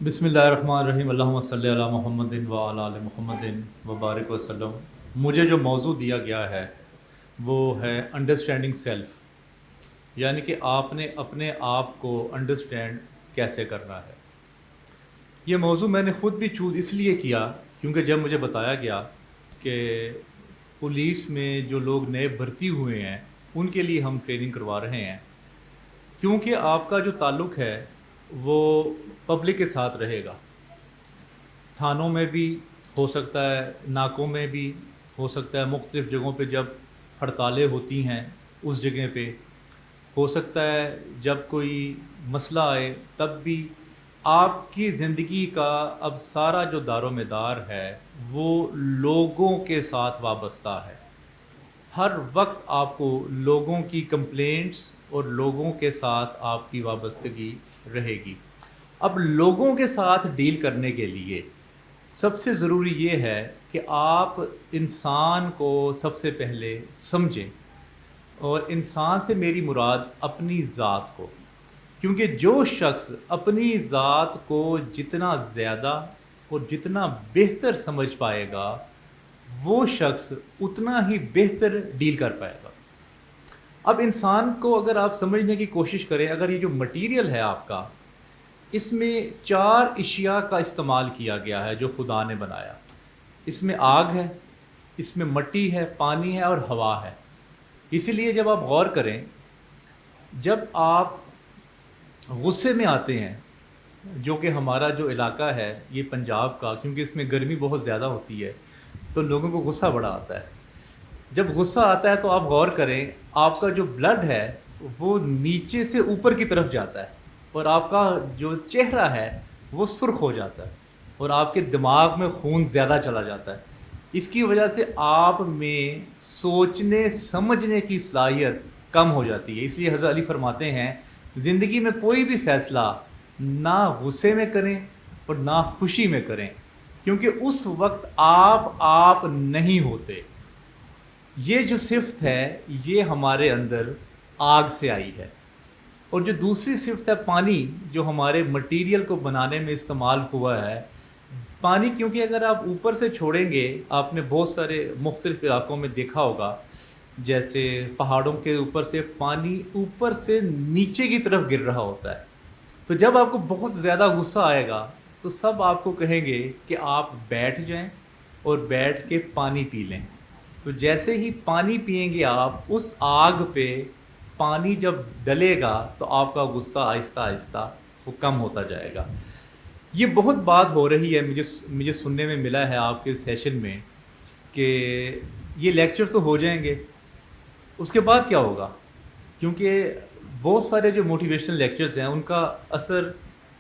بسم اللہ الرحمن الرحیم، اللہم صلی علی محمد و علی آل محمد وبارک وسلم۔ مجھے جو موضوع دیا گیا ہے وہ ہے انڈرسٹینڈنگ سیلف، یعنی کہ آپ نے اپنے آپ کو انڈرسٹینڈ کیسے کرنا ہے۔ یہ موضوع میں نے خود بھی چوز اس لیے کیا کیونکہ جب مجھے بتایا گیا کہ پولیس میں جو لوگ نئے بھرتی ہوئے ہیں ان کے لیے ہم ٹریننگ کروا رہے ہیں، کیونکہ آپ کا جو تعلق ہے وہ پبلک کے ساتھ رہے گا، تھانوں میں بھی ہو سکتا ہے، ناکوں میں بھی ہو سکتا ہے، مختلف جگہوں پہ جب ہڑتالیں ہوتی ہیں اس جگہ پہ ہو سکتا ہے، جب کوئی مسئلہ آئے تب بھی آپ کی زندگی کا اب سارا جو دار و مدار ہے وہ لوگوں کے ساتھ وابستہ ہے۔ ہر وقت آپ کو لوگوں کی کمپلینٹس اور لوگوں کے ساتھ آپ کی وابستگی رہے گی۔ اب لوگوں کے ساتھ ڈیل کرنے کے لیے سب سے ضروری یہ ہے کہ آپ انسان کو سب سے پہلے سمجھیں، اور انسان سے میری مراد اپنی ذات کو، کیونکہ جو شخص اپنی ذات کو جتنا زیادہ اور جتنا بہتر سمجھ پائے گا وہ شخص اتنا ہی بہتر ڈیل کر پائے گا۔ اب انسان کو اگر آپ سمجھنے کی کوشش کریں، اگر یہ جو مٹیریل ہے آپ کا، اس میں 4 اشیاء کا استعمال کیا گیا ہے جو خدا نے بنایا۔ اس میں آگ ہے، اس میں مٹی ہے، پانی ہے اور ہوا ہے۔ اسی لیے جب آپ غور کریں، جب آپ غصے میں آتے ہیں، جو کہ ہمارا جو علاقہ ہے یہ پنجاب کا، کیونکہ اس میں گرمی بہت زیادہ ہوتی ہے تو لوگوں کو غصہ بڑا آتا ہے۔ جب غصہ آتا ہے تو آپ غور کریں، آپ کا جو بلڈ ہے وہ نیچے سے اوپر کی طرف جاتا ہے، اور آپ کا جو چہرہ ہے وہ سرخ ہو جاتا ہے، اور آپ کے دماغ میں خون زیادہ چلا جاتا ہے۔ اس کی وجہ سے آپ میں سوچنے سمجھنے کی صلاحیت کم ہو جاتی ہے۔ اس لیے حضرت علی فرماتے ہیں زندگی میں کوئی بھی فیصلہ نہ غصے میں کریں اور نہ خوشی میں کریں، کیونکہ اس وقت آپ نہیں ہوتے۔ یہ جو صفت ہے یہ ہمارے اندر آگ سے آئی ہے۔ اور جو دوسری صفت ہے پانی، جو ہمارے مٹیریل کو بنانے میں استعمال ہوا ہے، پانی کیونکہ اگر آپ اوپر سے چھوڑیں گے، آپ نے بہت سارے مختلف علاقوں میں دیکھا ہوگا، جیسے پہاڑوں کے اوپر سے پانی اوپر سے نیچے کی طرف گر رہا ہوتا ہے، تو جب آپ کو بہت زیادہ غصہ آئے گا تو سب آپ کو کہیں گے کہ آپ بیٹھ جائیں اور بیٹھ کے پانی پی لیں۔ تو جیسے ہی پانی پئیں گے آپ اس آگ پہ، پانی جب ڈلے گا تو آپ کا غصہ آہستہ آہستہ وہ کم ہوتا جائے گا۔ یہ بہت بات ہو رہی ہے، مجھے سننے میں ملا ہے آپ کے سیشن میں کہ یہ لیکچر تو ہو جائیں گے، اس کے بعد کیا ہوگا؟ کیونکہ بہت سارے جو موٹیویشنل لیکچرز ہیں ان کا اثر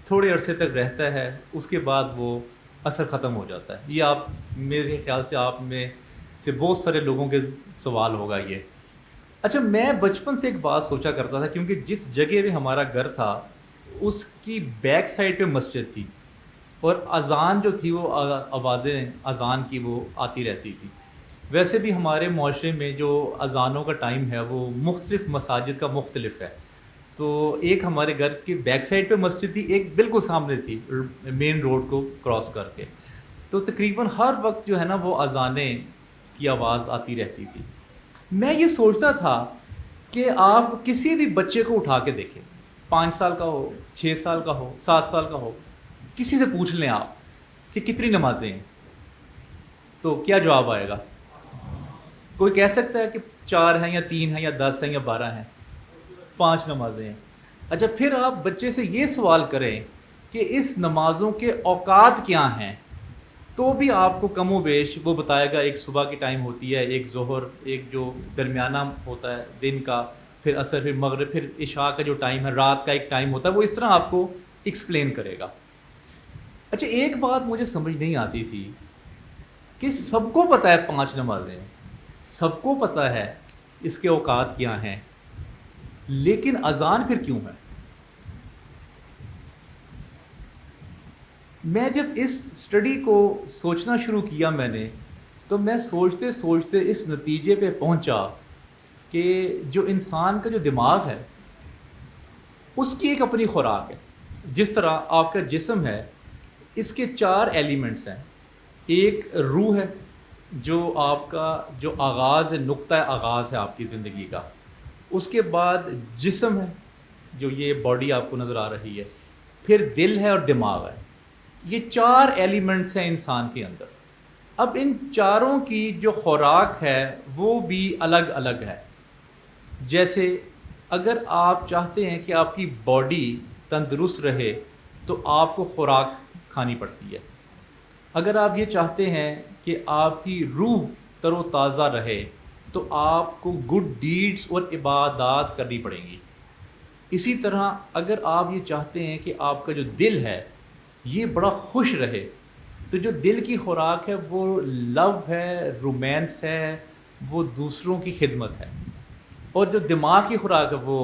تھوڑے عرصے تک رہتا ہے، اس کے بعد وہ اثر ختم ہو جاتا ہے۔ یہ آپ میرے خیال سے آپ میں سے بہت سارے لوگوں کے سوال ہوگا یہ۔ اچھا، میں بچپن سے ایک بات سوچا کرتا تھا، کیونکہ جس جگہ پہ ہمارا گھر تھا اس کی بیک سائڈ پہ مسجد تھی، اور اذان جو تھی وہ آوازیں اذان کی وہ آتی رہتی تھی۔ ویسے بھی ہمارے معاشرے میں جو اذانوں کا ٹائم ہے وہ مختلف مساجد کا مختلف ہے، تو ایک ہمارے گھر کی بیک سائڈ پہ مسجد تھی، ایک بالکل سامنے تھی مین روڈ کو کراس کر کے، تو تقریباً ہر وقت جو ہے نا وہ اذانیں کی آواز آتی رہتی تھی۔ میں یہ سوچتا تھا کہ آپ کسی بھی بچے کو اٹھا کے دیکھیں، 5 سال کا ہو، 6 سال کا ہو، 7 سال کا ہو، کسی سے پوچھ لیں آپ کہ کتنی نمازیں ہیں، تو کیا جواب آئے گا؟ کوئی کہہ سکتا ہے کہ 4 ہیں یا 3 ہیں یا 10 ہیں یا 12 ہیں؟ 5 نمازیں ہیں۔ اچھا، پھر آپ بچے سے یہ سوال کریں کہ اس نمازوں کے اوقات کیا ہیں، تو بھی آپ کو کم و بیش وہ بتائے گا، ایک صبح کی ٹائم ہوتی ہے، ایک ظہر، ایک جو درمیانہ ہوتا ہے دن کا، پھر عصر، پھر مغرب، پھر عشاء کا جو ٹائم ہے، رات کا ایک ٹائم ہوتا ہے، وہ اس طرح آپ کو ایکسپلین کرے گا۔ اچھا، ایک بات مجھے سمجھ نہیں آتی تھی کہ سب کو پتہ ہے 5 نمازیں، سب کو پتہ ہے اس کے اوقات کیا ہیں، لیکن اذان پھر کیوں ہے؟ میں جب اس سٹڈی کو سوچنا شروع کیا میں نے، تو میں سوچتے سوچتے اس نتیجے پہ پہنچا کہ جو انسان کا جو دماغ ہے اس کی ایک اپنی خوراک ہے۔ جس طرح آپ کا جسم ہے اس کے 4 ایلیمنٹس ہیں. ایک روح ہے جو آپ کا جو آغاز ہے، نقطہ آغاز ہے آپ کی زندگی کا. اس کے بعد جسم ہے جو یہ باڈی آپ کو نظر آ رہی ہے. پھر دل ہے اور دماغ ہے. یہ 4 ایلیمنٹس ہیں انسان کے اندر. اب ان چاروں کی جو خوراک ہے وہ بھی الگ الگ ہے. جیسے اگر آپ چاہتے ہیں کہ آپ کی باڈی تندرست رہے تو آپ کو خوراک کھانی پڑتی ہے. اگر آپ یہ چاہتے ہیں کہ آپ کی روح تر و تازہ رہے تو آپ کو گڈ ڈیڈز اور عبادات کرنی پڑیں گی. اسی طرح اگر آپ یہ چاہتے ہیں کہ آپ کا جو دل ہے یہ بڑا خوش رہے تو جو دل کی خوراک ہے وہ لو ہے، رومانس ہے، وہ دوسروں کی خدمت ہے. اور جو دماغ کی خوراک ہے وہ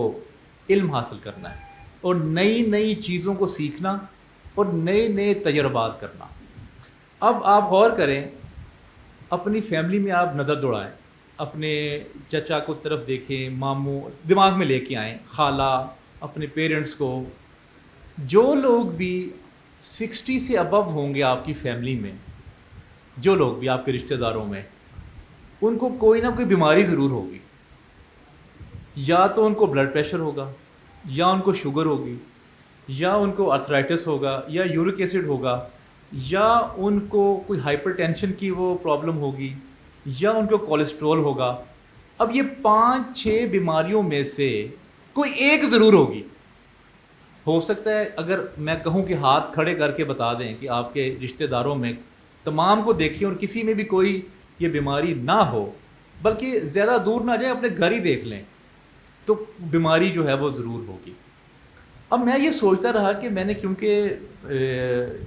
علم حاصل کرنا ہے اور نئی نئی چیزوں کو سیکھنا اور نئے نئے تجربات کرنا. اب آپ غور کریں، اپنی فیملی میں آپ نظر دوڑائیں، اپنے چچا کو طرف دیکھیں، ماموں دماغ میں لے کے آئیں، خالہ، اپنے پیرنٹس کو. جو لوگ بھی 60 سے ابو ہوں گے آپ کی فیملی میں، جو لوگ بھی آپ کے رشتہ داروں میں، ان کو کوئی نہ کوئی بیماری ضرور ہوگی. یا تو ان کو بلڈ پریشر ہوگا، یا ان کو شوگر ہوگی، یا ان کو آرتھرائٹس ہوگا، یا یورک ایسڈ ہوگا، یا ان کو کوئی ہائپر ٹینشن کی وہ پرابلم ہوگی، یا ان کو کولیسٹرول ہوگا. اب یہ 5-6 بیماریوں میں سے کوئی ایک ضرور ہوگی. ہو سکتا ہے اگر میں کہوں کہ ہاتھ کھڑے کر کے بتا دیں کہ آپ کے رشتہ داروں میں تمام کو دیکھیں اور کسی میں بھی کوئی یہ بیماری نہ ہو، بلکہ زیادہ دور نہ جائیں، اپنے گھر ہی دیکھ لیں تو بیماری جو ہے وہ ضرور ہوگی. اب میں یہ سوچتا رہا کہ میں نے کیونکہ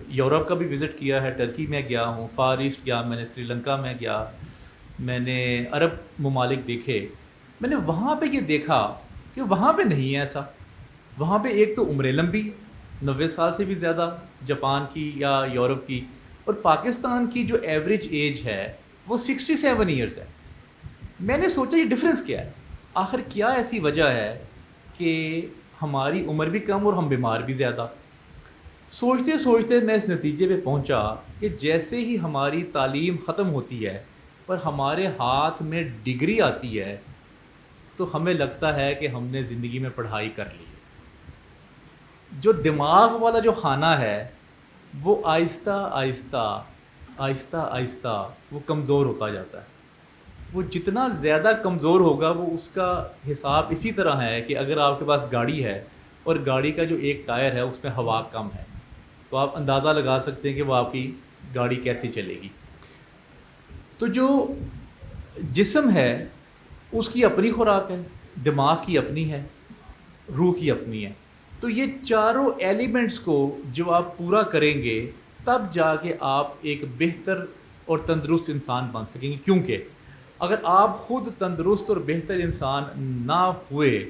یورپ کا بھی وزٹ کیا ہے، ٹرکی میں گیا ہوں، فار ایسٹ گیا، میں نے سری لنکا میں گیا، میں نے عرب ممالک دیکھے. میں نے وہاں پہ یہ دیکھا کہ وہاں پہ نہیں ہے ایسا. وہاں پہ ایک تو عمریں لمبی 90 سال سے بھی زیادہ جاپان کی یا یورپ کی، اور پاکستان کی جو ایوریج ایج ہے وہ 67 ایئرس ہے. میں نے سوچا یہ ڈفرینس کیا ہے، آخر کیا ایسی وجہ ہے کہ ہماری عمر بھی کم اور ہم بیمار بھی زیادہ. سوچتے سوچتے میں اس نتیجے پہ پہنچا کہ جیسے ہی ہماری تعلیم ختم ہوتی ہے اور ہمارے ہاتھ میں ڈگری آتی ہے تو ہمیں لگتا ہے کہ ہم نے زندگی میں پڑھائی کر لی. جو دماغ والا جو کھانا ہے وہ آہستہ آہستہ آہستہ آہستہ وہ کمزور ہوتا جاتا ہے. وہ جتنا زیادہ کمزور ہوگا وہ اس کا حساب اسی طرح ہے کہ اگر آپ کے پاس گاڑی ہے اور گاڑی کا جو ایک ٹائر ہے اس میں ہوا کم ہے تو آپ اندازہ لگا سکتے ہیں کہ وہ آپ کی گاڑی کیسے چلے گی. تو جو جسم ہے اس کی اپنی خوراک ہے، دماغ کی اپنی ہے، روح کی اپنی ہے. تو یہ چاروں ایلیمنٹس کو جو آپ پورا کریں گے تب جا کے آپ ایک بہتر اور تندرست انسان بن سکیں گے. کیونکہ اگر آپ خود تندرست اور بہتر انسان نہ ہوئے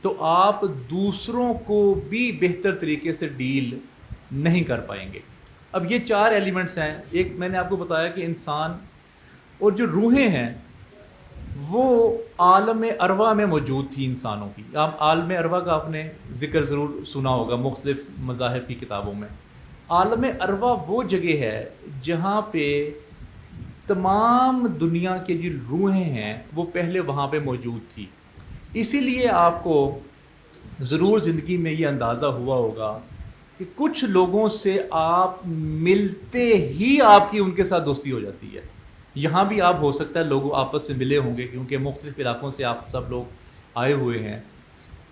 تو آپ دوسروں کو بھی بہتر طریقے سے ڈیل نہیں کر پائیں گے. اب یہ 4 ایلیمنٹس ہیں. ایک میں نے آپ کو بتایا کہ انسان اور جو روحیں ہیں وہ عالم ارواح میں موجود تھی انسانوں کی. آپ عالم ارواح کا آپ نے ذکر ضرور سنا ہوگا مختلف مذاہب کی کتابوں میں. عالم ارواح وہ جگہ ہے جہاں پہ تمام دنیا کے جو روحیں ہیں وہ پہلے وہاں پہ موجود تھی. اسی لیے آپ کو ضرور زندگی میں یہ اندازہ ہوا ہوگا کہ کچھ لوگوں سے آپ ملتے ہی آپ کی ان کے ساتھ دوستی ہو جاتی ہے. یہاں بھی آپ ہو سکتا ہے لوگ آپس میں ملے ہوں گے کیونکہ مختلف علاقوں سے آپ سب لوگ آئے ہوئے ہیں.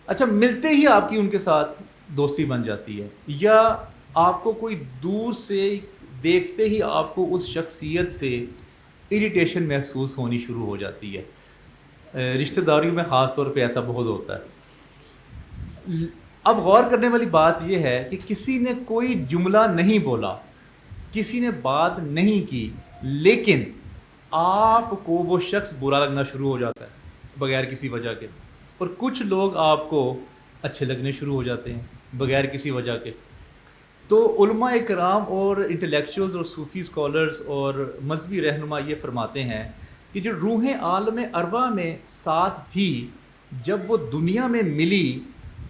اچھا، ملتے ہی آپ کی ان کے ساتھ دوستی بن جاتی ہے، یا آپ کو کوئی دور سے دیکھتے ہی آپ کو اس شخصیت سے اریٹیشن محسوس ہونی شروع ہو جاتی ہے. رشتہ داریوں میں خاص طور پہ ایسا بہت ہوتا ہے. اب غور کرنے والی بات یہ ہے کہ کسی نے کوئی جملہ نہیں بولا، کسی نے بات نہیں کی، لیکن آپ کو وہ شخص برا لگنا شروع ہو جاتا ہے بغیر کسی وجہ کے، اور کچھ لوگ آپ کو اچھے لگنے شروع ہو جاتے ہیں بغیر کسی وجہ کے. تو علماء کرام اور انٹلیکچوئلز اور صوفی اسکالرز اور مذہبی رہنما یہ فرماتے ہیں کہ جو روحیں عالم ارواح میں ساتھ تھی جب وہ دنیا میں ملی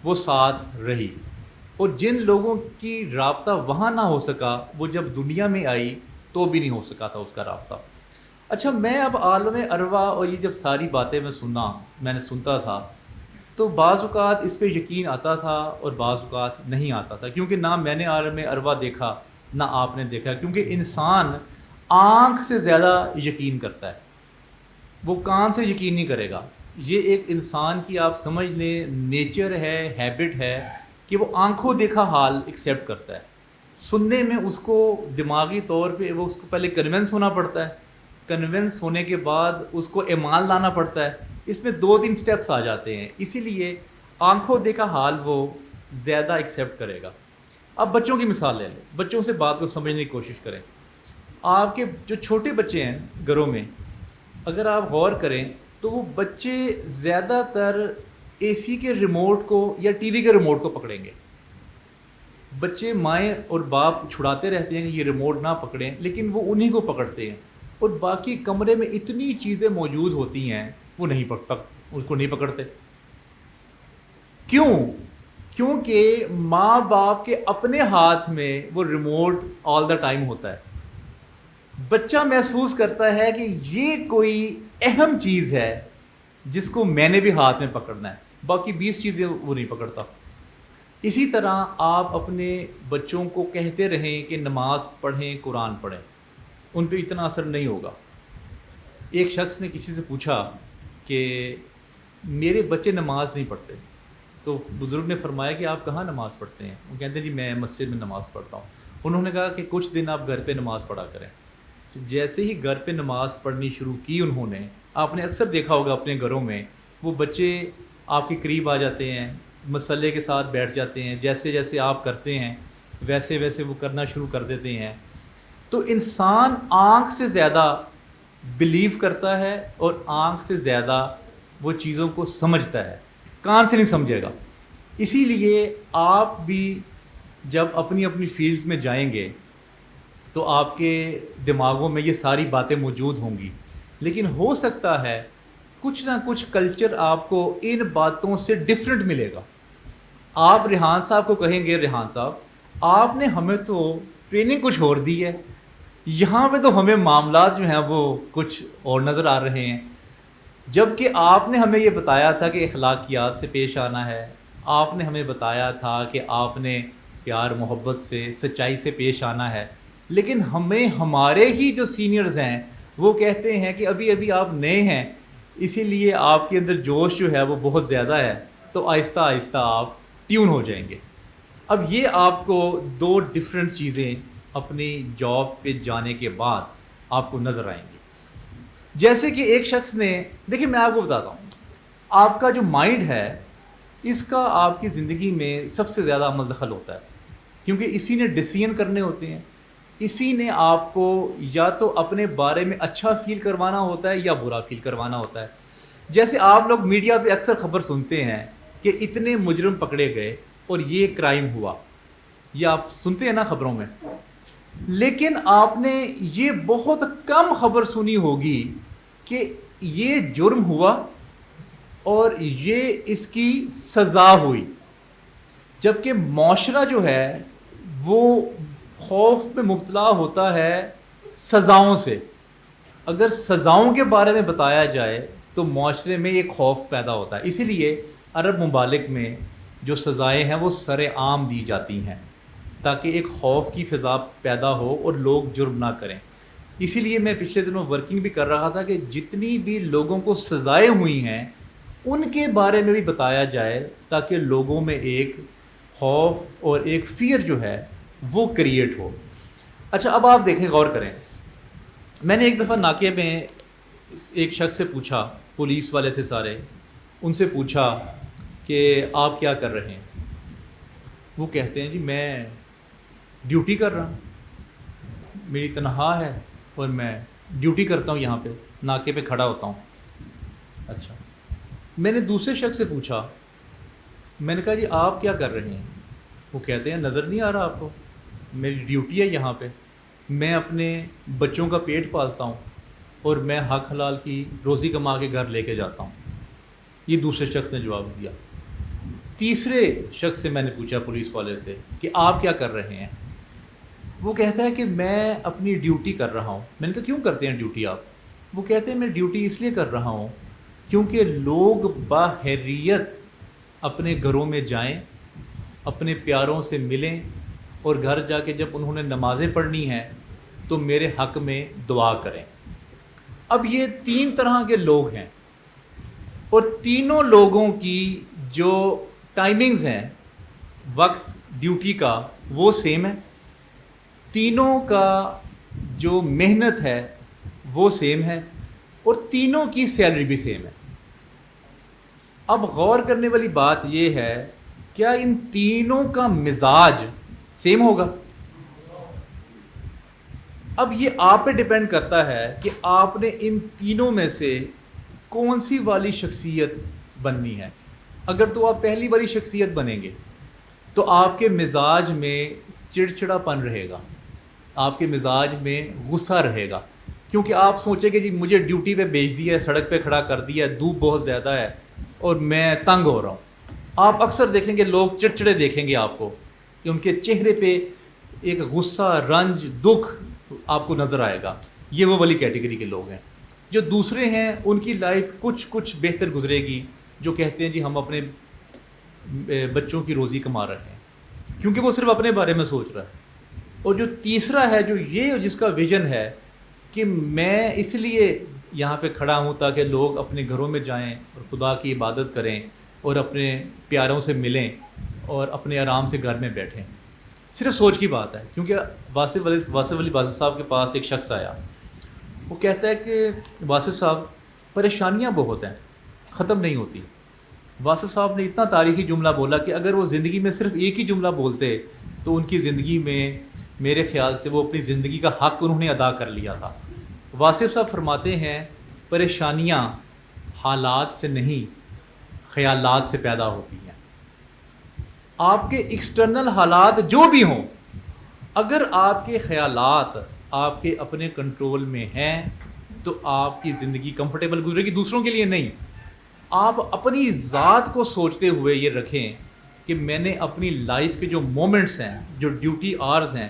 وہ ساتھ رہی. اور جن لوگوں کی رابطہ وہاں نہ ہو سکا وہ جب دنیا میں آئی تو بھی نہیں ہو سکا تھا اس کا رابطہ۔ اچھا میں اب عالم ارواح اور یہ جب ساری باتیں میں نے سنتا تھا تو بعض اوقات اس پہ یقین آتا تھا اور بعض اوقات نہیں آتا تھا، کیونکہ نہ میں نے عالم ارواح دیکھا نہ آپ نے دیکھا، کیونکہ انسان آنکھ سے زیادہ یقین کرتا ہے، وہ کان سے یقین نہیں کرے گا۔ یہ ایک انسان کی آپ سمجھ لیں نیچر ہے، ہیبٹ ہے کہ وہ آنکھوں دیکھا حال ایکسیپٹ کرتا ہے۔ سننے میں اس کو دماغی طور پہ وہ اس کو پہلے کنونس ہونا پڑتا ہے، کنونس ہونے کے بعد اس کو ایمان لانا پڑتا ہے، اس میں 2-3 سٹیپس آ جاتے ہیں، اسی لیے آنکھوں دیکھا حال وہ زیادہ ایکسیپٹ کرے گا۔ اب بچوں کی مثال لے لیں، بچوں سے بات کو سمجھنے کی کوشش کریں۔ آپ کے جو چھوٹے بچے ہیں گھروں میں اگر آپ غور کریں تو وہ بچے زیادہ تر اے سی کے ریموٹ کو یا ٹی وی کے ریموٹ کو پکڑیں گے۔ بچے مائیں اور باپ چھڑاتے رہتے ہیں کہ یہ ریموٹ نہ پکڑیں، لیکن وہ انہی کو پکڑتے ہیں، اور باقی کمرے میں اتنی چیزیں موجود ہوتی ہیں وہ اس کو نہیں پکڑتے۔ کیوں؟ کیونکہ ماں باپ کے اپنے ہاتھ میں وہ ریموٹ آل دا ٹائم ہوتا ہے۔ بچہ محسوس کرتا ہے کہ یہ کوئی اہم چیز ہے جس کو میں نے بھی ہاتھ میں پکڑنا ہے، باقی 20 چیزیں وہ نہیں پکڑتا۔ اسی طرح آپ اپنے بچوں کو کہتے رہیں کہ نماز پڑھیں، قرآن پڑھیں، ان پہ اتنا اثر نہیں ہوگا۔ ایک شخص نے کسی سے پوچھا کہ میرے بچے نماز نہیں پڑھتے، تو بزرگ نے فرمایا کہ آپ کہاں نماز پڑھتے ہیں؟ وہ کہتے ہیں جی میں مسجد میں نماز پڑھتا ہوں۔ انہوں نے کہا کہ کچھ دن آپ گھر پہ نماز پڑھا کریں۔ جیسے ہی گھر پہ نماز پڑھنی شروع کی انہوں نے، آپ نے اکثر دیکھا ہوگا اپنے گھروں میں وہ بچے آپ کے قریب آ جاتے ہیں، مسئلے کے ساتھ بیٹھ جاتے ہیں، جیسے جیسے آپ کرتے ہیں ویسے ویسے وہ کرنا شروع کر دیتے ہیں۔ تو انسان آنکھ سے زیادہ بلیو کرتا ہے اور آنکھ سے زیادہ وہ چیزوں کو سمجھتا ہے، کان سے نہیں سمجھے گا۔ اسی لیے آپ بھی جب اپنی اپنی فیلڈز میں جائیں گے تو آپ کے دماغوں میں یہ ساری باتیں موجود ہوں گی، لیکن ہو سکتا ہے کچھ نہ کچھ کلچر آپ کو ان باتوں سے ڈیفرنٹ ملے گا۔ آپ ریحان صاحب کو کہیں گے ریحان صاحب آپ نے ہمیں تو ٹریننگ کچھ اور دی ہے، یہاں پہ تو ہمیں معاملات جو ہیں وہ کچھ اور نظر آ رہے ہیں، جبکہ آپ نے ہمیں یہ بتایا تھا کہ اخلاقیات سے پیش آنا ہے، آپ نے ہمیں بتایا تھا کہ آپ نے پیار محبت سے سچائی سے پیش آنا ہے، لیکن ہمیں ہمارے ہی جو سینئرز ہیں وہ کہتے ہیں کہ ابھی ابھی آپ نئے ہیں، اسی لیے آپ کے اندر جوش جو ہے وہ بہت زیادہ ہے، تو آہستہ آہستہ آپ ٹیون ہو جائیں گے۔ اب یہ آپ کو 2 ڈفرینٹ چیزیں اپنی جاب پہ جانے کے بعد آپ کو نظر آئیں گی۔ جیسے کہ ایک شخص نے، دیکھیں میں آپ کو بتاتا ہوں، آپ کا جو مائنڈ ہے اس کا آپ کی زندگی میں سب سے زیادہ عمل دخل ہوتا ہے، کیونکہ اسی نے ڈیسیژن کرنے ہوتے ہیں، اسی نے آپ کو یا تو اپنے بارے میں اچھا فیل کروانا ہوتا ہے یا برا فیل کروانا ہوتا ہے۔ جیسے آپ لوگ میڈیا پہ اکثر خبر سنتے ہیں کہ اتنے مجرم پکڑے گئے اور یہ کرائم ہوا، یہ آپ سنتے ہیں نا خبروں میں، لیکن آپ نے یہ بہت کم خبر سنی ہوگی کہ یہ جرم ہوا اور یہ اس کی سزا ہوئی۔ جبکہ معاشرہ جو ہے وہ خوف میں مبتلا ہوتا ہے سزاؤں سے۔ اگر سزاؤں کے بارے میں بتایا جائے تو معاشرے میں ایک خوف پیدا ہوتا ہے، اسی لیے عرب ممالک میں جو سزائیں ہیں وہ سر عام دی جاتی ہیں تاکہ ایک خوف کی فضا پیدا ہو اور لوگ جرم نہ کریں۔ اسی لیے میں پچھلے دنوں ورکنگ بھی کر رہا تھا کہ جتنی بھی لوگوں کو سزائیں ہوئی ہیں ان کے بارے میں بھی بتایا جائے تاکہ لوگوں میں ایک خوف اور ایک فیئر جو ہے وہ کریٹ ہو۔ اچھا اب آپ دیکھیں، غور کریں، میں نے ایک دفعہ ناکے میں ایک شخص سے پوچھا، پولیس والے تھے سارے، ان سے پوچھا کہ آپ کیا کر رہے ہیں؟ وہ کہتے ہیں جی میں ڈیوٹی کر رہا ہوں، میری تنخواہ ہے اور میں ڈیوٹی کرتا ہوں، یہاں پہ ناکے پہ کھڑا ہوتا ہوں۔ اچھا، میں نے دوسرے شخص سے پوچھا، میں نے کہا جی آپ کیا کر رہے ہیں؟ وہ کہتے ہیں نظر نہیں آ رہا آپ کو، میری ڈیوٹی ہے یہاں پہ، میں اپنے بچوں کا پیٹ پالتا ہوں اور میں حق حلال کی روزی کما کے گھر لے کے جاتا ہوں۔ یہ دوسرے شخص نے جواب دیا۔ تیسرے شخص سے میں نے پوچھا پولیس والے سے کہ آپ کیا کر رہے ہیں؟ وہ کہتا ہے کہ میں اپنی ڈیوٹی کر رہا ہوں۔ میں نے کہا کیوں کرتے ہیں ڈیوٹی آپ؟ وہ کہتے ہیں میں ڈیوٹی اس لیے کر رہا ہوں کیونکہ لوگ باحریت اپنے گھروں میں جائیں، اپنے پیاروں سے ملیں، اور گھر جا کے جب انہوں نے نمازیں پڑھنی ہیں تو میرے حق میں دعا کریں۔ اب یہ 3 طرح کے لوگ ہیں، اور تینوں لوگوں کی جو ٹائمنگز ہیں وقت ڈیوٹی کا وہ سیم ہے، تینوں کا جو محنت ہے وہ سیم ہے، اور تینوں کی سیلری بھی سیم ہے۔ اب غور کرنے والی بات یہ ہے، کیا ان تینوں کا مزاج سیم ہوگا؟ اب یہ آپ پہ ڈیپینڈ کرتا ہے کہ آپ نے ان تینوں میں سے کون سی والی شخصیت بننی ہے۔ اگر تو آپ پہلی والی شخصیت بنیں گے تو آپ کے مزاج میں چڑچڑا پن رہے گا، آپ کے مزاج میں غصہ رہے گا، کیونکہ آپ سوچیں کہ جی مجھے ڈیوٹی پہ بھیج دیا ہے، سڑک پہ کھڑا کر دیا ہے، دھوپ بہت زیادہ ہے اور میں تنگ ہو رہا ہوں۔ آپ اکثر دیکھیں گے لوگ چڑچڑے دیکھیں گے آپ کو، کہ ان کے چہرے پہ ایک غصہ، رنج، دکھ آپ کو نظر آئے گا۔ یہ وہ والی کیٹیگری کے لوگ ہیں۔ جو دوسرے ہیں ان کی لائف کچھ بہتر گزرے گی، جو کہتے ہیں جی ہم اپنے بچوں کی روزی کما رہے ہیں، کیونکہ وہ صرف اپنے بارے میں سوچ رہا ہے۔ اور جو تیسرا ہے، جو یہ جس کا ویژن ہے کہ میں اس لیے یہاں پہ کھڑا ہوں تاکہ لوگ اپنے گھروں میں جائیں اور خدا کی عبادت کریں اور اپنے پیاروں سے ملیں اور اپنے آرام سے گھر میں بیٹھیں، صرف سوچ کی بات ہے۔ کیونکہ واصف علی صاحب کے پاس ایک شخص آیا، وہ کہتا ہے کہ واصف صاحب پریشانیاں بہت ہیں، ختم نہیں ہوتی۔ واصف صاحب نے اتنا تاریخی جملہ بولا کہ اگر وہ زندگی میں صرف ایک ہی جملہ بولتے تو ان کی زندگی میں میرے خیال سے وہ اپنی زندگی کا حق انہوں نے ادا کر لیا تھا۔ واصف صاحب فرماتے ہیں پریشانیاں حالات سے نہیں، خیالات سے پیدا ہوتی ہیں۔ آپ کے ایکسٹرنل حالات جو بھی ہوں، اگر آپ کے خیالات آپ کے اپنے کنٹرول میں ہیں تو آپ کی زندگی کمفرٹیبل گزرے گی، دوسروں کے لیے نہیں۔ آپ اپنی ذات کو سوچتے ہوئے یہ رکھیں کہ میں نے اپنی لائف کے جو مومنٹس ہیں، جو ڈیوٹی آرز ہیں،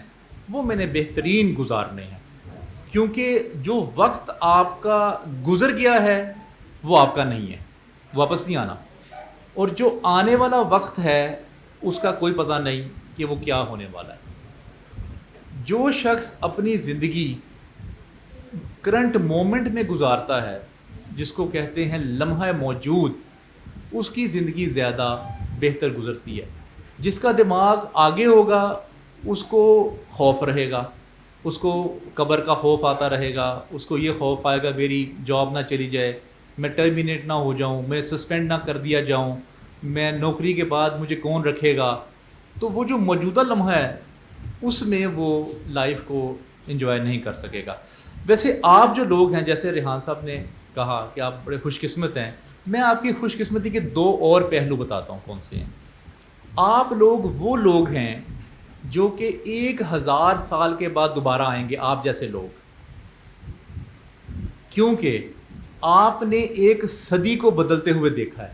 وہ میں نے بہترین گزارنے ہیں، کیونکہ جو وقت آپ کا گزر گیا ہے وہ آپ کا نہیں ہے، واپس نہیں آنا، اور جو آنے والا وقت ہے اس کا کوئی پتہ نہیں کہ وہ کیا ہونے والا ہے۔ جو شخص اپنی زندگی کرنٹ مومنٹ میں گزارتا ہے، جس کو کہتے ہیں لمحہ موجود، اس کی زندگی زیادہ بہتر گزرتی ہے۔ جس کا دماغ آگے ہوگا اس کو خوف رہے گا، اس کو قبر کا خوف آتا رہے گا، اس کو یہ خوف آئے گا میری جاب نہ چلی جائے، میں ٹرمینیٹ نہ ہو جاؤں، میں سسپینڈ نہ کر دیا جاؤں، میں نوکری کے بعد مجھے کون رکھے گا۔ تو وہ جو موجودہ لمحہ ہے اس میں وہ لائف کو انجوائے نہیں کر سکے گا۔ ویسے آپ جو لوگ ہیں، جیسے ریحان صاحب نے کہا کہ آپ بڑے خوش قسمت ہیں، میں آپ کی خوش قسمتی کے 2 اور پہلو بتاتا ہوں کون سے ہیں۔ آپ لوگ وہ لوگ ہیں جو کہ 1000 سال کے بعد دوبارہ آئیں گے، آپ جیسے لوگ، کیونکہ آپ نے ایک صدی کو بدلتے ہوئے دیکھا ہے،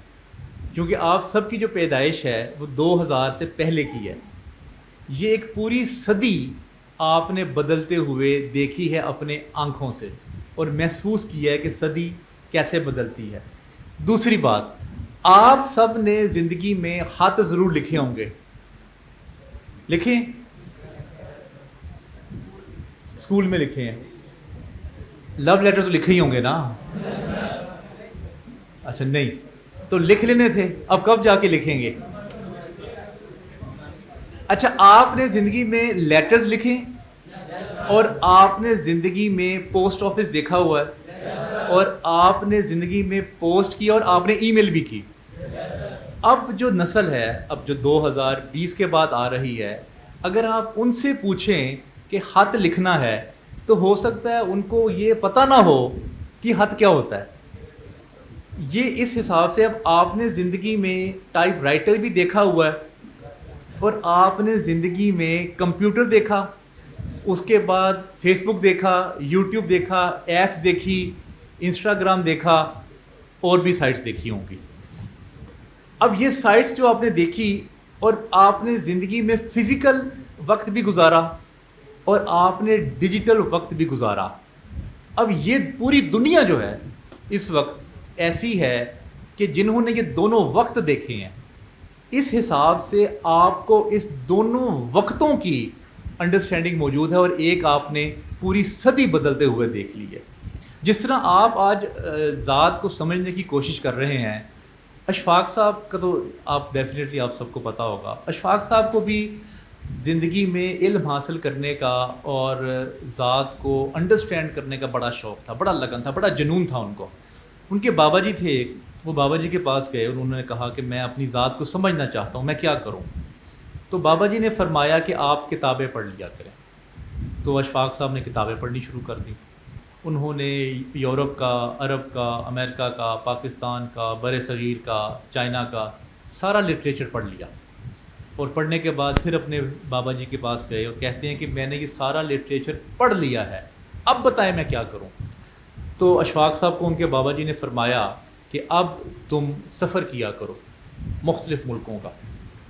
کیونکہ آپ سب کی جو پیدائش ہے وہ 2000 سے پہلے کی ہے۔ یہ ایک پوری صدی آپ نے بدلتے ہوئے دیکھی ہے اپنے آنکھوں سے، اور محسوس کیا ہے کہ صدی کیسے بدلتی ہے۔ دوسری بات، آپ سب نے زندگی میں خط ضرور لکھے ہوں گے، لکھیں، اسکول میں لکھے ہیں، لو لیٹر تو لکھے ہی ہوں گے نا؟ اچھا نہیں تو لکھ لینے تھے، اب کب جا کے لکھیں گے؟ اچھا، آپ نے زندگی میں لیٹرز لکھیں، اور آپ نے زندگی میں پوسٹ آفس دیکھا ہوا ہے، اور آپ نے زندگی میں پوسٹ کیا، اور آپ نے ای میل بھی کی۔ اب جو نسل ہے، اب جو 2020 کے بعد آ رہی ہے، اگر آپ ان سے پوچھیں کہ خط لکھنا ہے تو ہو سکتا ہے ان کو یہ پتہ نہ ہو کہ خط کیا ہوتا ہے۔ یہ اس حساب سے، اب آپ نے زندگی میں ٹائپ رائٹر بھی دیکھا ہوا ہے، اور آپ نے زندگی میں کمپیوٹر دیکھا، اس کے بعد فیس بک دیکھا، یوٹیوب دیکھا، ایپس دیکھی، انسٹاگرام دیکھا، اور بھی سائٹس دیکھی ہوں گی۔ اب یہ سائٹس جو آپ نے دیکھی اور آپ نے زندگی میں فزیکل وقت بھی گزارا اور آپ نے ڈیجیٹل وقت بھی گزارا. اب یہ پوری دنیا جو ہے اس وقت ایسی ہے کہ جنہوں نے یہ دونوں وقت دیکھے ہیں, اس حساب سے آپ کو اس دونوں وقتوں کی انڈرسٹینڈنگ موجود ہے, اور ایک آپ نے پوری صدی بدلتے ہوئے دیکھ لی ہے. جس طرح آپ آج ذات کو سمجھنے کی کوشش کر رہے ہیں, اشفاق صاحب کا تو آپ ڈیفینیٹلی آپ سب کو پتہ ہوگا, اشفاق صاحب کو بھی زندگی میں علم حاصل کرنے کا اور ذات کو انڈرسٹینڈ کرنے کا بڑا شوق تھا, بڑا لگن تھا, بڑا جنون تھا ان کو. ان کے بابا جی تھے ایک, وہ بابا جی کے پاس گئے, انہوں نے کہا کہ میں اپنی ذات کو سمجھنا چاہتا ہوں, میں کیا کروں؟ تو بابا جی نے فرمایا کہ آپ کتابیں پڑھ لیا کریں. تو اشفاق صاحب نے کتابیں پڑھنی شروع کر دیں. انہوں نے یورپ کا, عرب کا, امریکہ کا, پاکستان کا, بر صغیر کا, چائنا کا سارا لٹریچر پڑھ لیا, اور پڑھنے کے بعد پھر اپنے بابا جی کے پاس گئے اور کہتے ہیں کہ میں نے یہ سارا لٹریچر پڑھ لیا ہے, اب بتائیں میں کیا کروں؟ تو اشفاق صاحب کو ان کے بابا جی نے فرمایا کہ اب تم سفر کیا کرو مختلف ملکوں کا.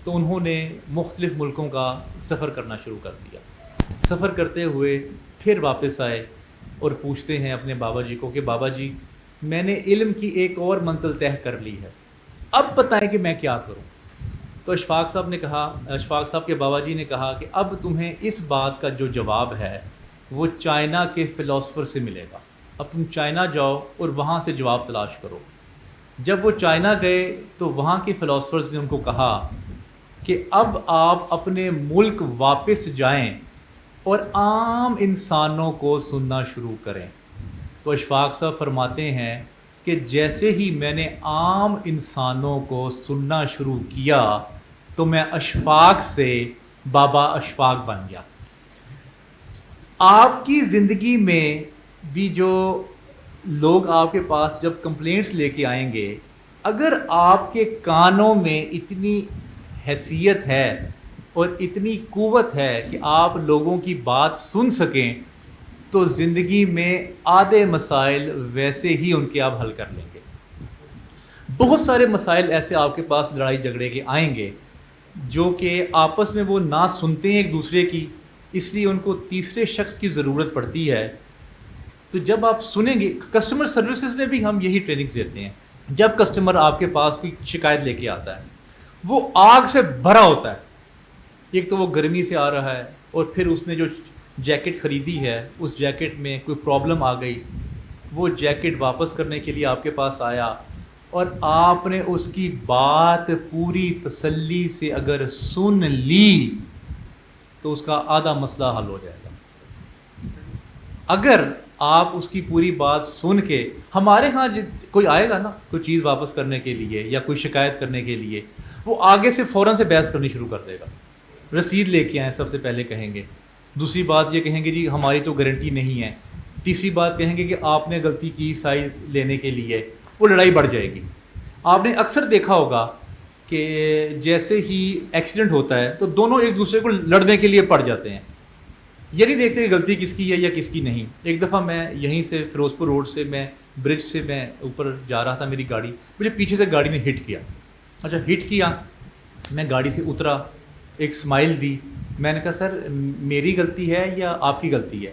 تو انہوں نے مختلف ملکوں کا سفر کرنا شروع کر دیا. سفر کرتے ہوئے پھر واپس آئے اور پوچھتے ہیں اپنے بابا جی کو کہ بابا جی میں نے علم کی ایک اور منزل طے کر لی ہے, اب بتائیں کہ میں کیا کروں؟ تو اشفاق صاحب نے کہا, اشفاق صاحب کے بابا جی نے کہا کہ اب تمہیں اس بات کا جو جواب ہے وہ چائنا کے فلاسفر سے ملے گا, اب تم چائنا جاؤ اور وہاں سے جواب تلاش کرو. جب وہ چائنا گئے تو وہاں کے فلاسفرز نے ان کو کہا کہ اب آپ اپنے ملک واپس جائیں اور عام انسانوں کو سننا شروع کریں. تو اشفاق صاحب فرماتے ہیں کہ جیسے ہی میں نے عام انسانوں کو سننا شروع کیا تو میں اشفاق سے بابا اشفاق بن گیا. آپ کی زندگی میں بھی جو لوگ آپ کے پاس جب کمپلینٹس لے کے آئیں گے, اگر آپ کے کانوں میں اتنی حیثیت ہے اور اتنی قوت ہے کہ آپ لوگوں کی بات سن سکیں, تو زندگی میں آدھے مسائل ویسے ہی ان کے آپ حل کر لیں گے. بہت سارے مسائل ایسے آپ کے پاس لڑائی جھگڑے کے آئیں گے جو کہ آپس میں وہ نہ سنتے ہیں ایک دوسرے کی, اس لیے ان کو تیسرے شخص کی ضرورت پڑتی ہے. تو جب آپ سنیں گے, کسٹمر سروسز میں بھی ہم یہی ٹریننگز دیتے ہیں. جب کسٹمر آپ کے پاس کوئی شکایت لے کے آتا ہے, وہ آگ سے بھرا ہوتا ہے, ایک تو وہ گرمی سے آ رہا ہے, اور پھر اس نے جو جیکٹ خریدی ہے اس جیکٹ میں کوئی پرابلم آ گئی, وہ جیکٹ واپس کرنے کے لیے آپ کے پاس آیا, اور آپ نے اس کی بات پوری تسلی سے اگر سن لی تو اس کا آدھا مسئلہ حل ہو جائے گا. اگر آپ اس کی پوری بات سن کے, ہمارے ہاں کوئی آئے گا نا کوئی چیز واپس کرنے کے لیے یا کوئی شکایت کرنے کے لیے, وہ آگے سے فوراً سے بحث کرنی شروع کر دے گا. رسید لے کے آئیں سب سے پہلے کہیں گے, دوسری بات یہ کہیں گے جی ہماری تو گارنٹی نہیں ہے, تیسری بات کہیں گے کہ آپ نے غلطی کی سائز لینے کے لیے, وہ لڑائی بڑھ جائے گی. آپ نے اکثر دیکھا ہوگا کہ جیسے ہی ایکسیڈنٹ ہوتا ہے تو دونوں ایک دوسرے کو لڑنے کے لیے پڑ جاتے ہیں, یہ نہیں دیکھتے کہ غلطی کس کی ہے یا کس کی نہیں. ایک دفعہ میں یہیں سے فیروز پور روڈ سے میں برج سے میں اوپر جا رہا تھا, میری گاڑی مجھے پیچھے سے گاڑی نے ہٹ کیا. اچھا ہٹ کیا, میں گاڑی سے اترا, ایک اسمائل دی, میں نے کہا سر میری غلطی ہے یا آپ کی غلطی ہے؟